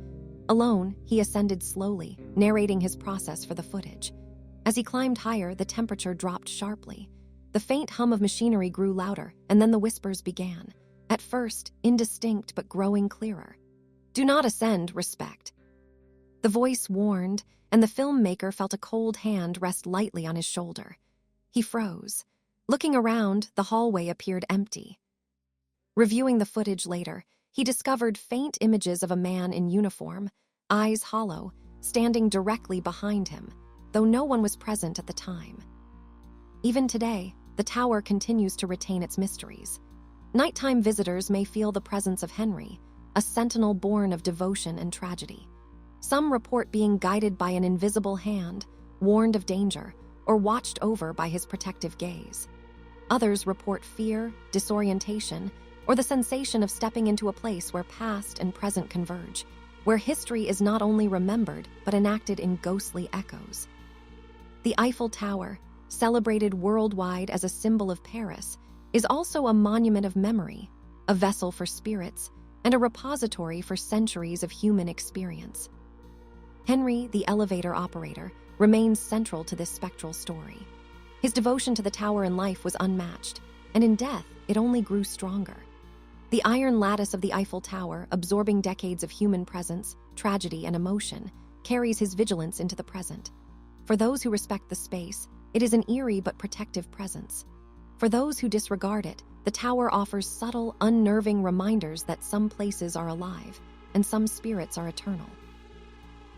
Alone, he ascended slowly, narrating his process for the footage. As he climbed higher, the temperature dropped sharply. The faint hum of machinery grew louder, and then the whispers began. At first, indistinct but growing clearer. "Do not ascend, respect." The voice warned, and the filmmaker felt a cold hand rest lightly on his shoulder. He froze. Looking around, the hallway appeared empty. Reviewing the footage later, he discovered faint images of a man in uniform, eyes hollow, standing directly behind him, though no one was present at the time. Even today, the tower continues to retain its mysteries. Nighttime visitors may feel the presence of Henry, a sentinel born of devotion and tragedy. Some report being guided by an invisible hand, warned of danger, or watched over by his protective gaze. Others report fear, disorientation, or the sensation of stepping into a place where past and present converge, where history is not only remembered but enacted in ghostly echoes. The Eiffel Tower, celebrated worldwide as a symbol of Paris, is also a monument of memory, a vessel for spirits, and a repository for centuries of human experience. Henry, the elevator operator, remains central to this spectral story. His devotion to the tower in life was unmatched, and in death, it only grew stronger. The iron lattice of the Eiffel Tower, absorbing decades of human presence, tragedy, and emotion, carries his vigilance into the present. For those who respect the space, it is an eerie but protective presence. For those who disregard it, the tower offers subtle, unnerving reminders that some places are alive and some spirits are eternal.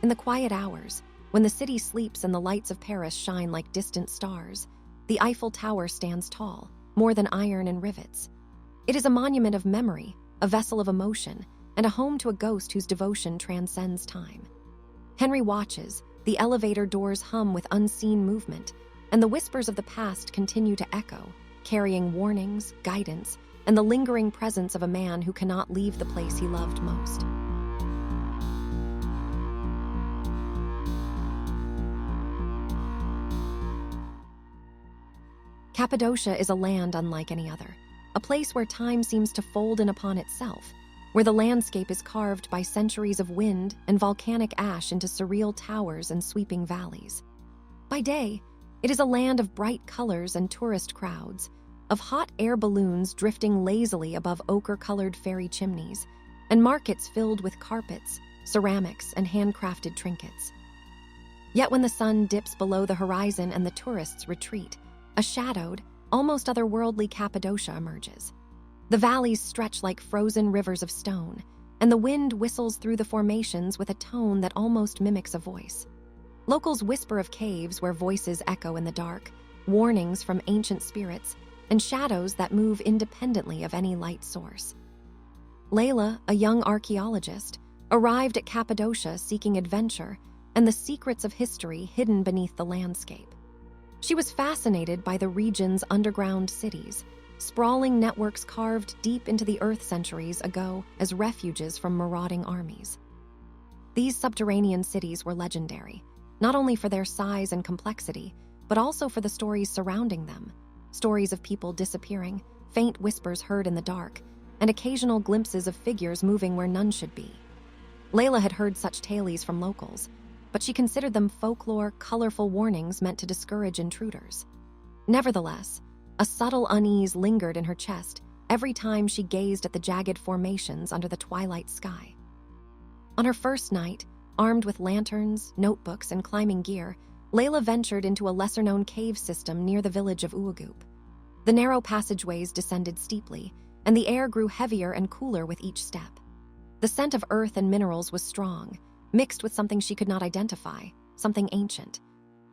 In the quiet hours, when the city sleeps and the lights of Paris shine like distant stars, the Eiffel Tower stands tall, more than iron and rivets. It is a monument of memory, a vessel of emotion, and a home to a ghost whose devotion transcends time. Henry watches, the elevator doors hum with unseen movement, and the whispers of the past continue to echo, carrying warnings, guidance, and the lingering presence of a man who cannot leave the place he loved most. Cappadocia is a land unlike any other, a place where time seems to fold in upon itself, where the landscape is carved by centuries of wind and volcanic ash into surreal towers and sweeping valleys. By day, it is a land of bright colors and tourist crowds, of hot air balloons drifting lazily above ochre-colored fairy chimneys, and markets filled with carpets, ceramics, and handcrafted trinkets. Yet when the sun dips below the horizon and the tourists retreat, a shadowed, almost otherworldly Cappadocia emerges. The valleys stretch like frozen rivers of stone, and the wind whistles through the formations with a tone that almost mimics a voice. Locals whisper of caves where voices echo in the dark, warnings from ancient spirits, and shadows that move independently of any light source. Layla, a young archaeologist, arrived at Cappadocia seeking adventure and the secrets of history hidden beneath the landscape. She was fascinated by the region's underground cities, sprawling networks carved deep into the earth centuries ago as refuges from marauding armies. These subterranean cities were legendary, not only for their size and complexity, but also for the stories surrounding them. Stories of people disappearing, faint whispers heard in the dark, and occasional glimpses of figures moving where none should be. Layla had heard such tales from locals, but she considered them folklore, colorful warnings meant to discourage intruders. Nevertheless, a subtle unease lingered in her chest every time she gazed at the jagged formations under the twilight sky. On her first night, armed with lanterns, notebooks, and climbing gear, Layla ventured into a lesser-known cave system near the village of Ouagoop. The narrow passageways descended steeply, and the air grew heavier and cooler with each step. The scent of earth and minerals was strong, mixed with something she could not identify, something ancient.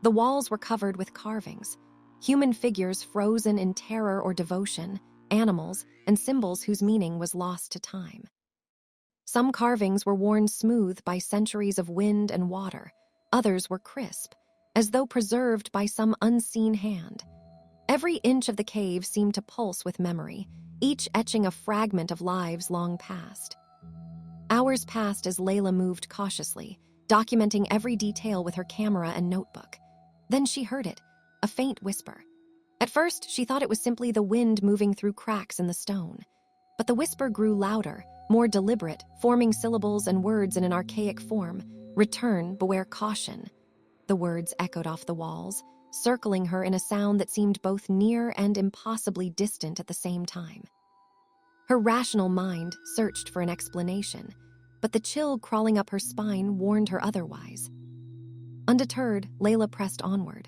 The walls were covered with carvings, human figures frozen in terror or devotion, animals, and symbols whose meaning was lost to time. Some carvings were worn smooth by centuries of wind and water, others were crisp, as though preserved by some unseen hand. Every inch of the cave seemed to pulse with memory, each etching a fragment of lives long past. Hours passed as Layla moved cautiously, documenting every detail with her camera and notebook. Then she heard it, a faint whisper. At first, she thought it was simply the wind moving through cracks in the stone. But the whisper grew louder, more deliberate, forming syllables and words in an archaic form. "Return, beware caution." The words echoed off the walls, circling her in a sound that seemed both near and impossibly distant at the same time. Her rational mind searched for an explanation, but the chill crawling up her spine warned her otherwise. Undeterred, Layla pressed onward.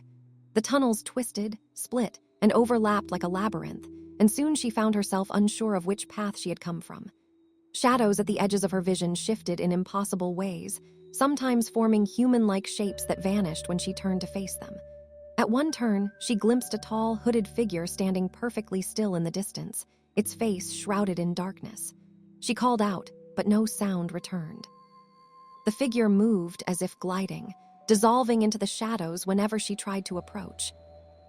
The tunnels twisted, split, and overlapped like a labyrinth, and soon she found herself unsure of which path she had come from. Shadows at the edges of her vision shifted in impossible ways, sometimes forming human-like shapes that vanished when she turned to face them. At one turn, she glimpsed a tall, hooded figure standing perfectly still in the distance, its face shrouded in darkness. She called out, but no sound returned. The figure moved as if gliding, dissolving into the shadows whenever she tried to approach.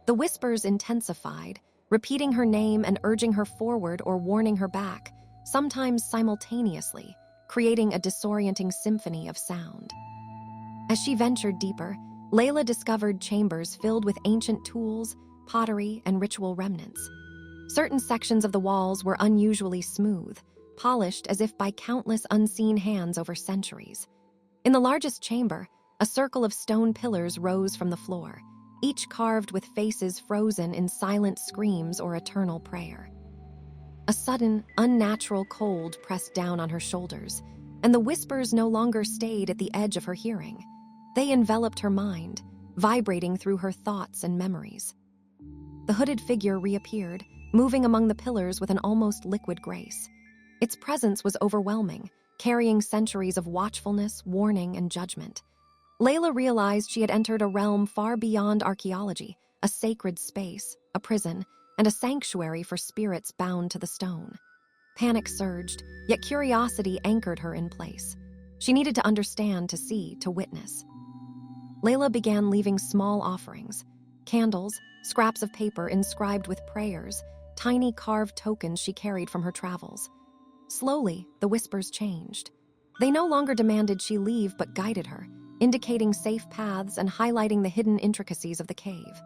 The whispers intensified, repeating her name and urging her forward or warning her back, sometimes simultaneously, creating a disorienting symphony of sound. As she ventured deeper, Layla discovered chambers filled with ancient tools, pottery, and ritual remnants. Certain sections of the walls were unusually smooth, polished as if by countless unseen hands over centuries. In the largest chamber, a circle of stone pillars rose from the floor, each carved with faces frozen in silent screams or eternal prayer. A sudden, unnatural cold pressed down on her shoulders, and the whispers no longer stayed at the edge of her hearing. They enveloped her mind, vibrating through her thoughts and memories. The hooded figure reappeared, moving among the pillars with an almost liquid grace. Its presence was overwhelming, carrying centuries of watchfulness, warning, and judgment. Layla realized she had entered a realm far beyond archaeology, a sacred space, a prison, and a sanctuary for spirits bound to the stone. Panic surged, yet curiosity anchored her in place. She needed to understand, to see, to witness. Layla began leaving small offerings: candles, scraps of paper inscribed with prayers, tiny carved tokens she carried from her travels. Slowly, the whispers changed. They no longer demanded she leave but guided her, indicating safe paths and highlighting the hidden intricacies of the cave.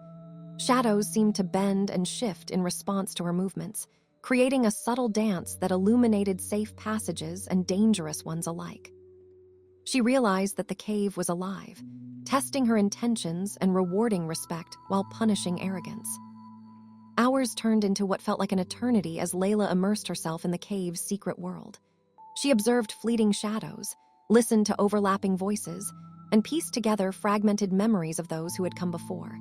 Shadows seemed to bend and shift in response to her movements, creating a subtle dance that illuminated safe passages and dangerous ones alike. She realized that the cave was alive, testing her intentions and rewarding respect while punishing arrogance. Hours turned into what felt like an eternity as Layla immersed herself in the cave's secret world. She observed fleeting shadows, listened to overlapping voices, and pieced together fragmented memories of those who had come before.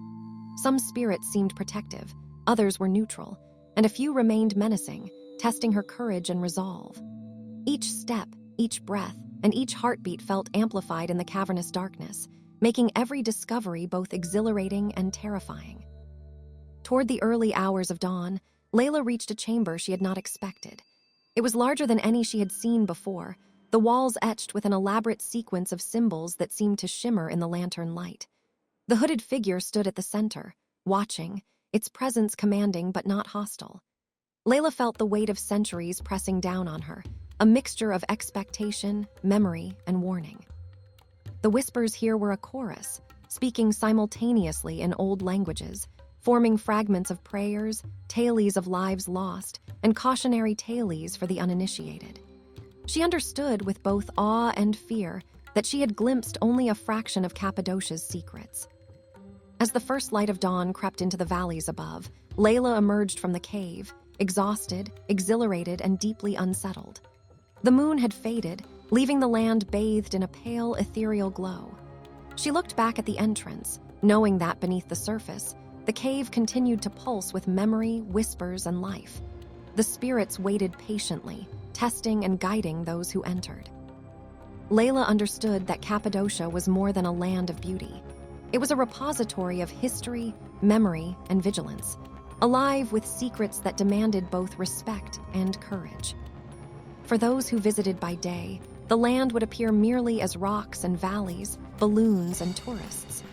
Some spirits seemed protective, others were neutral, and a few remained menacing, testing her courage and resolve. Each step, each breath, and each heartbeat felt amplified in the cavernous darkness, making every discovery both exhilarating and terrifying. Toward the early hours of dawn, Layla reached a chamber she had not expected. It was larger than any she had seen before, the walls etched with an elaborate sequence of symbols that seemed to shimmer in the lantern light. The hooded figure stood at the center, watching, its presence commanding but not hostile. Layla felt the weight of centuries pressing down on her, a mixture of expectation, memory, and warning. The whispers here were a chorus, speaking simultaneously in old languages, forming fragments of prayers, tales of lives lost, and cautionary tales for the uninitiated. She understood with both awe and fear that she had glimpsed only a fraction of Cappadocia's secrets. As the first light of dawn crept into the valleys above, Layla emerged from the cave, exhausted, exhilarated, and deeply unsettled. The moon had faded, leaving the land bathed in a pale, ethereal glow. She looked back at the entrance, knowing that beneath the surface, the cave continued to pulse with memory, whispers, and life. The spirits waited patiently, testing and guiding those who entered. Layla understood that Cappadocia was more than a land of beauty. It was a repository of history, memory, and vigilance, alive with secrets that demanded both respect and courage. For those who visited by day, the land would appear merely as rocks and valleys, balloons and tourists.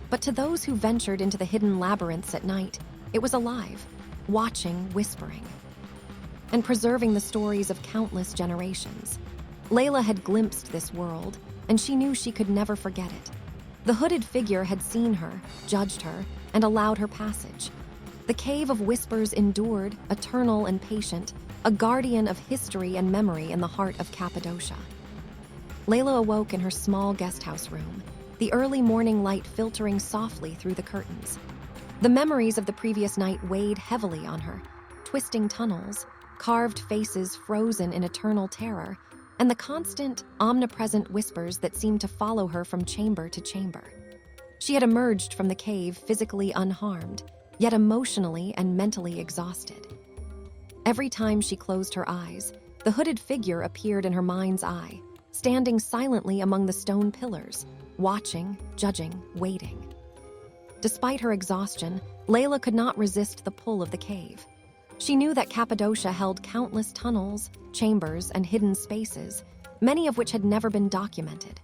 But to those who ventured into the hidden labyrinths at night, it was alive, watching, whispering, and preserving the stories of countless generations. Layla had glimpsed this world, and she knew she could never forget it. The hooded figure had seen her, judged her, and allowed her passage. The Cave of Whispers endured, eternal and patient, a guardian of history and memory in the heart of Cappadocia. Layla awoke in her small guesthouse room, the early morning light filtering softly through the curtains. The memories of the previous night weighed heavily on her: twisting tunnels, carved faces frozen in eternal terror, and the constant, omnipresent whispers that seemed to follow her from chamber to chamber. She had emerged from the cave physically unharmed, yet emotionally and mentally exhausted. Every time she closed her eyes, the hooded figure appeared in her mind's eye, standing silently among the stone pillars, watching, judging, waiting. Despite her exhaustion, Layla could not resist the pull of the cave. She knew that Cappadocia held countless tunnels, chambers, and hidden spaces, many of which had never been documented.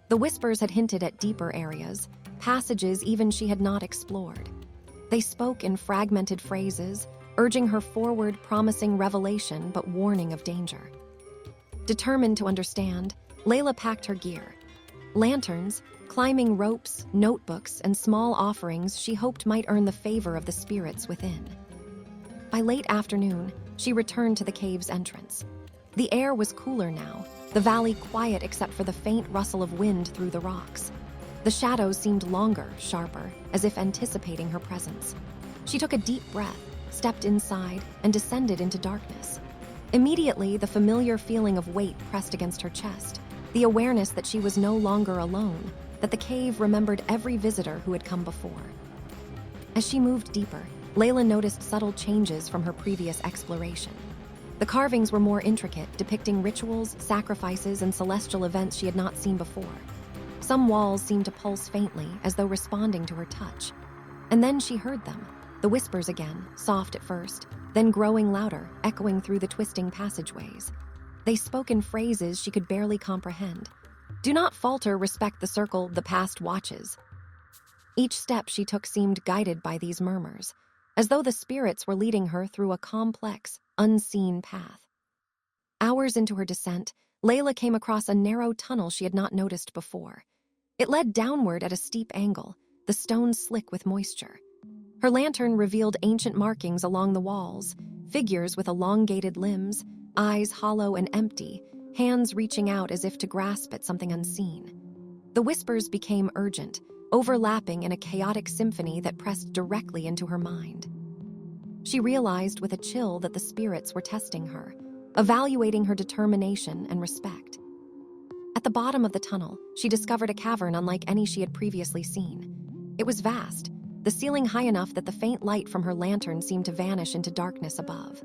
The whispers had hinted at deeper areas, passages even she had not explored. They spoke in fragmented phrases, urging her forward, promising revelation but warning of danger. Determined to understand, Layla packed her gear. Lanterns, climbing ropes, notebooks, and small offerings she hoped might earn the favor of the spirits within. By late afternoon, she returned to the cave's entrance. The air was cooler now, the valley quiet except for the faint rustle of wind through the rocks. The shadows seemed longer, sharper, as if anticipating her presence. She took a deep breath, stepped inside, and descended into darkness. Immediately, the familiar feeling of weight pressed against her chest, the awareness that she was no longer alone, that the cave remembered every visitor who had come before. As she moved deeper, Layla noticed subtle changes from her previous exploration. The carvings were more intricate, depicting rituals, sacrifices, and celestial events she had not seen before. Some walls seemed to pulse faintly, as though responding to her touch. And then she heard them, the whispers again, soft at first, then growing louder, echoing through the twisting passageways. They spoke in phrases she could barely comprehend. "Do not falter, respect the circle, the past watches." Each step she took seemed guided by these murmurs, as though the spirits were leading her through a complex, unseen path. Hours into her descent, Layla came across a narrow tunnel she had not noticed before. It led downward at a steep angle, the stones slick with moisture. Her lantern revealed ancient markings along the walls, figures with elongated limbs, eyes hollow and empty, hands reaching out as if to grasp at something unseen. The whispers became urgent, overlapping in a chaotic symphony that pressed directly into her mind. She realized with a chill that the spirits were testing her, evaluating her determination and respect. At the bottom of the tunnel, she discovered a cavern unlike any she had previously seen. It was vast, the ceiling high enough that the faint light from her lantern seemed to vanish into darkness above.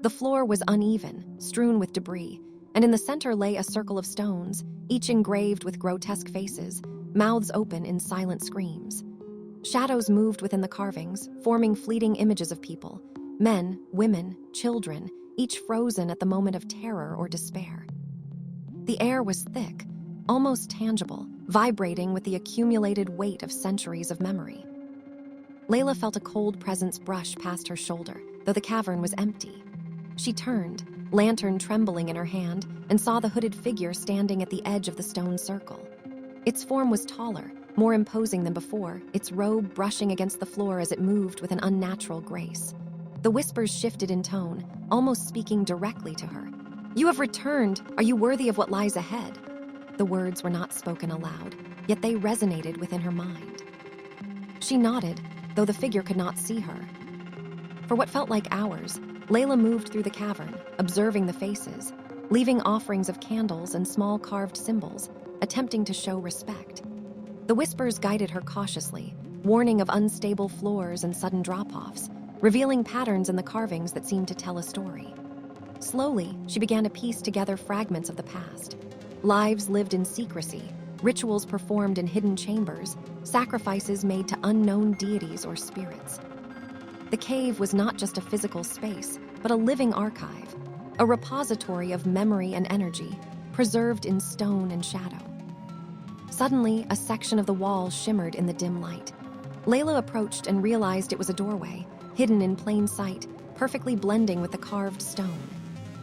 The floor was uneven, strewn with debris, and in the center lay a circle of stones, each engraved with grotesque faces, mouths open in silent screams. Shadows moved within the carvings, forming fleeting images of people, men, women, children, each frozen at the moment of terror or despair. The air was thick, almost tangible, vibrating with the accumulated weight of centuries of memory. Layla felt a cold presence brush past her shoulder, though the cavern was empty. She turned, lantern trembling in her hand, and saw the hooded figure standing at the edge of the stone circle. Its form was taller, more imposing than before, its robe brushing against the floor as it moved with an unnatural grace. The whispers shifted in tone, almost speaking directly to her. "You have returned. Are you worthy of what lies ahead?" The words were not spoken aloud, yet they resonated within her mind. She nodded, though the figure could not see her. For what felt like hours, Layla moved through the cavern, observing the faces, leaving offerings of candles and small carved symbols, attempting to show respect. The whispers guided her cautiously, warning of unstable floors and sudden drop-offs, revealing patterns in the carvings that seemed to tell a story. Slowly, she began to piece together fragments of the past. Lives lived in secrecy, rituals performed in hidden chambers, sacrifices made to unknown deities or spirits. The cave was not just a physical space, but a living archive, a repository of memory and energy, preserved in stone and shadow. Suddenly, a section of the wall shimmered in the dim light. Layla approached and realized it was a doorway, hidden in plain sight, perfectly blending with the carved stone.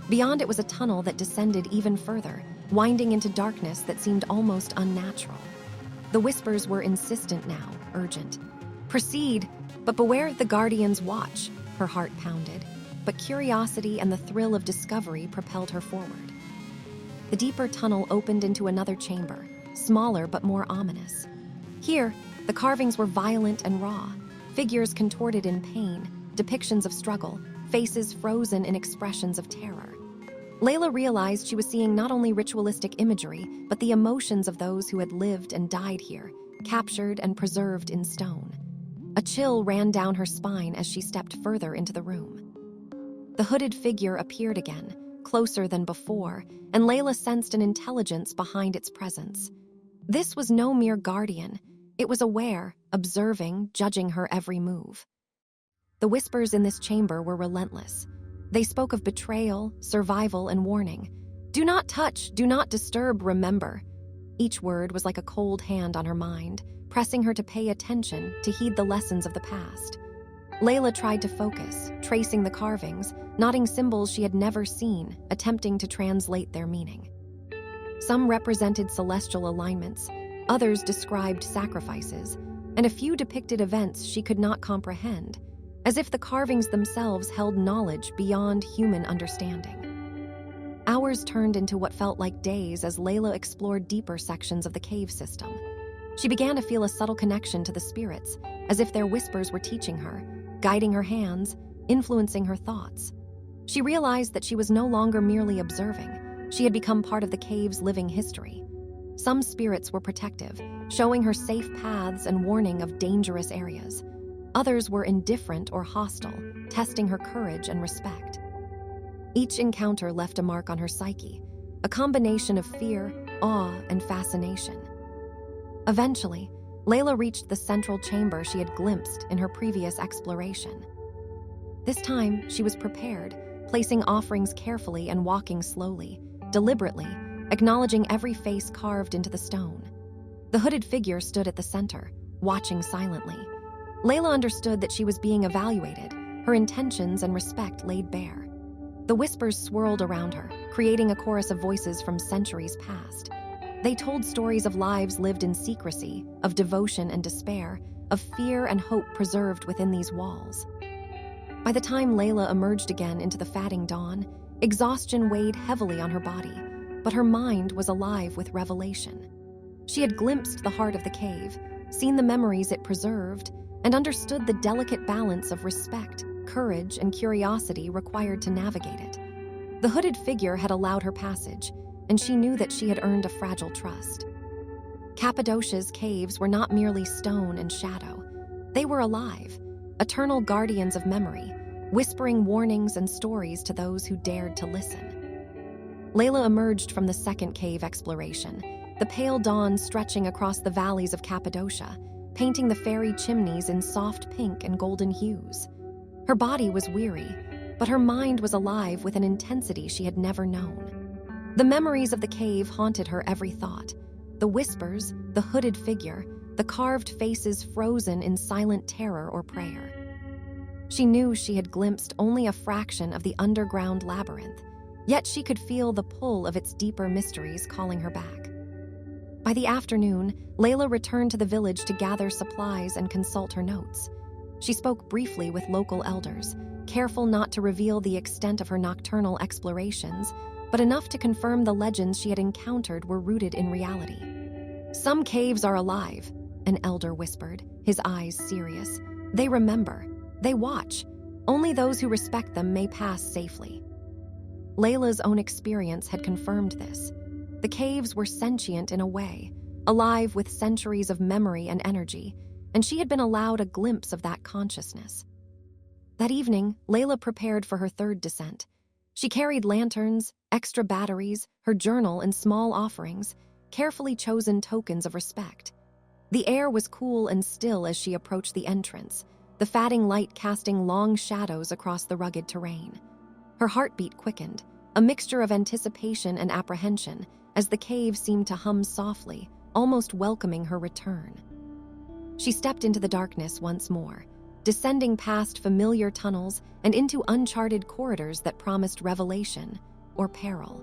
Beyond it was a tunnel that descended even further, winding into darkness that seemed almost unnatural. The whispers were insistent now, urgent. "Proceed, but beware the Guardian's watch," her heart pounded, but curiosity and the thrill of discovery propelled her forward. The deeper tunnel opened into another chamber, smaller but more ominous. Here, the carvings were violent and raw, figures contorted in pain, depictions of struggle, faces frozen in expressions of terror. Layla realized she was seeing not only ritualistic imagery, but the emotions of those who had lived and died here, captured and preserved in stone. A chill ran down her spine as she stepped further into the room. The hooded figure appeared again, closer than before, and Layla sensed an intelligence behind its presence. This was no mere guardian. It was aware, observing, judging her every move. The whispers in this chamber were relentless. They spoke of betrayal, survival, and warning. Do not touch, do not disturb, remember. Each word was like a cold hand on her mind, pressing her to pay attention, to heed the lessons of the past. Layla tried to focus, tracing the carvings, noting symbols she had never seen, attempting to translate their meaning. Some represented celestial alignments, others described sacrifices, and a few depicted events she could not comprehend, as if the carvings themselves held knowledge beyond human understanding. Hours turned into what felt like days as Layla explored deeper sections of the cave system. She began to feel a subtle connection to the spirits, as if their whispers were teaching her, guiding her hands, influencing her thoughts. She realized that she was no longer merely observing. She had become part of the cave's living history. Some spirits were protective, showing her safe paths and warning of dangerous areas. Others were indifferent or hostile, testing her courage and respect. Each encounter left a mark on her psyche, a combination of fear, awe, and fascination. Eventually, Layla reached the central chamber she had glimpsed in her previous exploration. This time, she was prepared, placing offerings carefully and walking slowly, deliberately, acknowledging every face carved into the stone. The hooded figure stood at the center, watching silently. Layla understood that she was being evaluated, her intentions and respect laid bare. The whispers swirled around her, creating a chorus of voices from centuries past. They told stories of lives lived in secrecy, of devotion and despair, of fear and hope preserved within these walls. By the time Layla emerged again into the fading dawn, exhaustion weighed heavily on her body, but her mind was alive with revelation. She had glimpsed the heart of the cave, seen the memories it preserved, and understood the delicate balance of respect, courage, and curiosity required to navigate it. The hooded figure had allowed her passage, and she knew that she had earned a fragile trust. Cappadocia's caves were not merely stone and shadow. They were alive, eternal guardians of memory, whispering warnings and stories to those who dared to listen. Layla emerged from the second cave exploration, the pale dawn stretching across the valleys of Cappadocia, painting the fairy chimneys in soft pink and golden hues. Her body was weary, but her mind was alive with an intensity she had never known. The memories of the cave haunted her every thought. The whispers, the hooded figure, the carved faces frozen in silent terror or prayer. She knew she had glimpsed only a fraction of the underground labyrinth, yet she could feel the pull of its deeper mysteries calling her back. By the afternoon, Layla returned to the village to gather supplies and consult her notes. She spoke briefly with local elders, careful not to reveal the extent of her nocturnal explorations, but enough to confirm the legends she had encountered were rooted in reality. "Some caves are alive," an elder whispered, his eyes serious. "They remember. They watch. Only those who respect them may pass safely." Layla's own experience had confirmed this. The caves were sentient in a way, alive with centuries of memory and energy, and she had been allowed a glimpse of that consciousness. That evening, Layla prepared for her third descent. She carried lanterns, extra batteries, her journal, and small offerings, carefully chosen tokens of respect. The air was cool and still as she approached the entrance, the fading light casting long shadows across the rugged terrain. Her heartbeat quickened, a mixture of anticipation and apprehension, as the cave seemed to hum softly, almost welcoming her return. She stepped into the darkness once more, descending past familiar tunnels and into uncharted corridors that promised revelation or peril.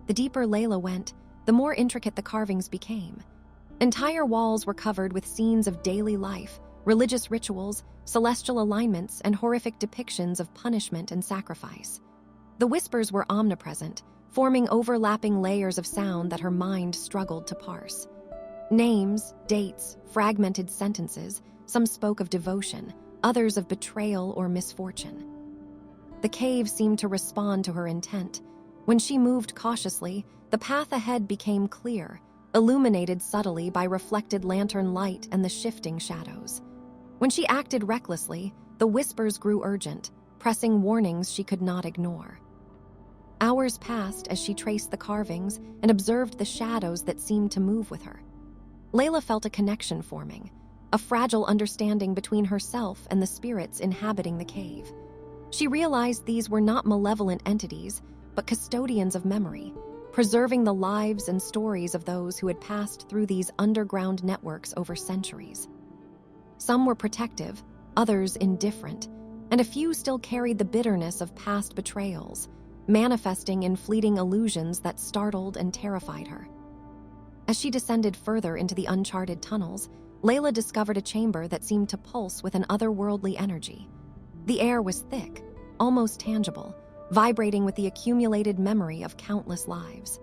The deeper Layla went, the more intricate the carvings became. Entire walls were covered with scenes of daily life, religious rituals, celestial alignments, and horrific depictions of punishment and sacrifice. The whispers were omnipresent, forming overlapping layers of sound that her mind struggled to parse. Names, dates, fragmented sentences, some spoke of devotion, others of betrayal or misfortune. The cave seemed to respond to her intent. When she moved cautiously, the path ahead became clear, illuminated subtly by reflected lantern light and the shifting shadows. When she acted recklessly, the whispers grew urgent, pressing warnings she could not ignore. Hours passed as she traced the carvings and observed the shadows that seemed to move with her. Layla felt a connection forming, a fragile understanding between herself and the spirits inhabiting the cave. She realized these were not malevolent entities, but custodians of memory, preserving the lives and stories of those who had passed through these underground networks over centuries. Some were protective, others indifferent, and a few still carried the bitterness of past betrayals, manifesting in fleeting illusions that startled and terrified her. As she descended further into the uncharted tunnels, Layla discovered a chamber that seemed to pulse with an otherworldly energy. The air was thick, almost tangible, vibrating with the accumulated memory of countless lives.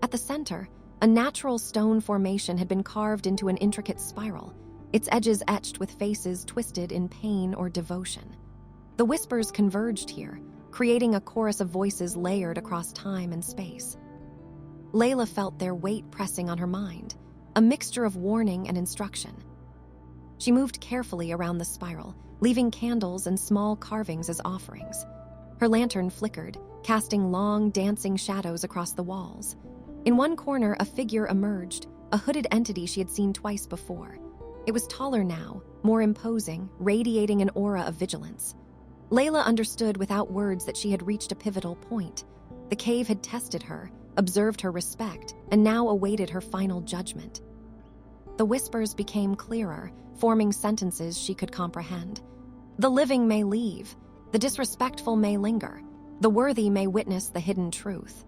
At the center, a natural stone formation had been carved into an intricate spiral, its edges etched with faces twisted in pain or devotion. The whispers converged here, creating a chorus of voices layered across time and space. Layla felt their weight pressing on her mind, a mixture of warning and instruction. She moved carefully around the spiral, leaving candles and small carvings as offerings. Her lantern flickered, casting long, dancing shadows across the walls. In one corner, a figure emerged, a hooded entity she had seen twice before. It was taller now, more imposing, radiating an aura of vigilance. Layla understood without words that she had reached a pivotal point. The cave had tested her, observed her respect, and now awaited her final judgment. The whispers became clearer, forming sentences she could comprehend. The living may leave, the disrespectful may linger, the worthy may witness the hidden truth.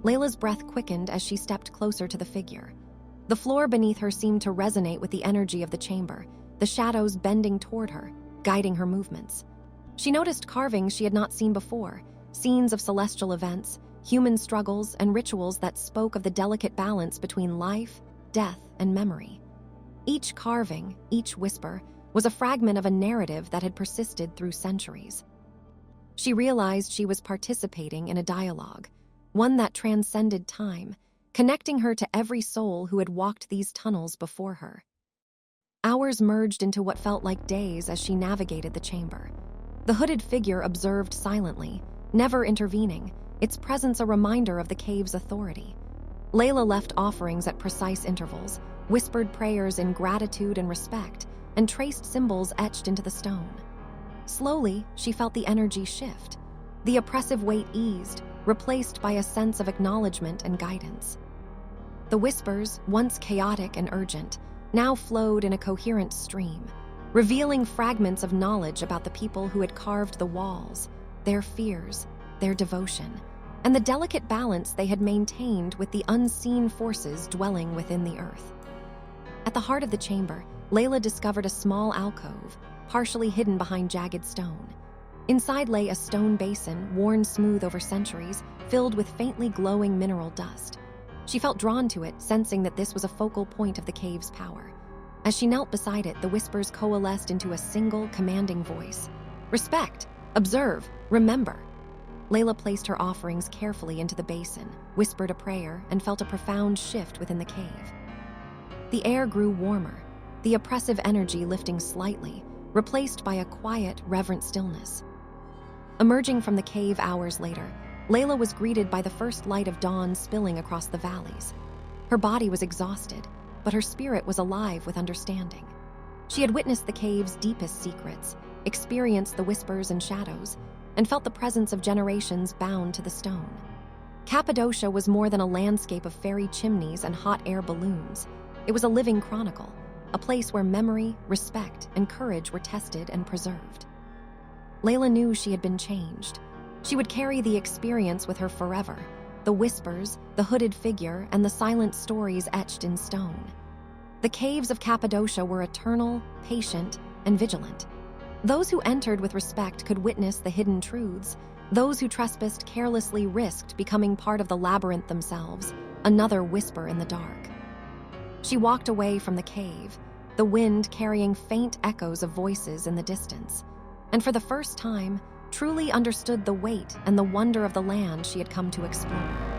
Layla's breath quickened as she stepped closer to the figure. The floor beneath her seemed to resonate with the energy of the chamber, the shadows bending toward her, guiding her movements. She noticed carvings she had not seen before, scenes of celestial events, human struggles, and rituals that spoke of the delicate balance between life, death, and memory. Each carving, each whisper, was a fragment of a narrative that had persisted through centuries. She realized she was participating in a dialogue, one that transcended time, connecting her to every soul who had walked these tunnels before her. Hours merged into what felt like days as she navigated the chamber. The hooded figure observed silently, never intervening, its presence a reminder of the cave's authority. Layla left offerings at precise intervals, whispered prayers in gratitude and respect, and traced symbols etched into the stone. Slowly, she felt the energy shift. The oppressive weight eased, replaced by a sense of acknowledgement and guidance. The whispers, once chaotic and urgent, now flowed in a coherent stream, revealing fragments of knowledge about the people who had carved the walls, their fears, their devotion, and the delicate balance they had maintained with the unseen forces dwelling within the earth. At the heart of the chamber, Layla discovered a small alcove, partially hidden behind jagged stone. Inside lay a stone basin, worn smooth over centuries, filled with faintly glowing mineral dust. She felt drawn to it, sensing that this was a focal point of the cave's power. As she knelt beside it, the whispers coalesced into a single, commanding voice. Respect, observe, remember. Layla placed her offerings carefully into the basin, whispered a prayer, and felt a profound shift within the cave. The air grew warmer, the oppressive energy lifting slightly, replaced by a quiet, reverent stillness. Emerging from the cave hours later, Layla was greeted by the first light of dawn spilling across the valleys. Her body was exhausted, but her spirit was alive with understanding. She had witnessed the cave's deepest secrets, experienced the whispers and shadows, and felt the presence of generations bound to the stone. Cappadocia was more than a landscape of fairy chimneys and hot air balloons. It was a living chronicle, a place where memory, respect, and courage were tested and preserved. Layla knew she had been changed. She would carry the experience with her forever, the whispers, the hooded figure, and the silent stories etched in stone. The caves of Cappadocia were eternal, patient, and vigilant. Those who entered with respect could witness the hidden truths. Those who trespassed carelessly risked becoming part of the labyrinth themselves, another whisper in the dark. She walked away from the cave, the wind carrying faint echoes of voices in the distance, and for the first time, truly understood the weight and the wonder of the land she had come to explore.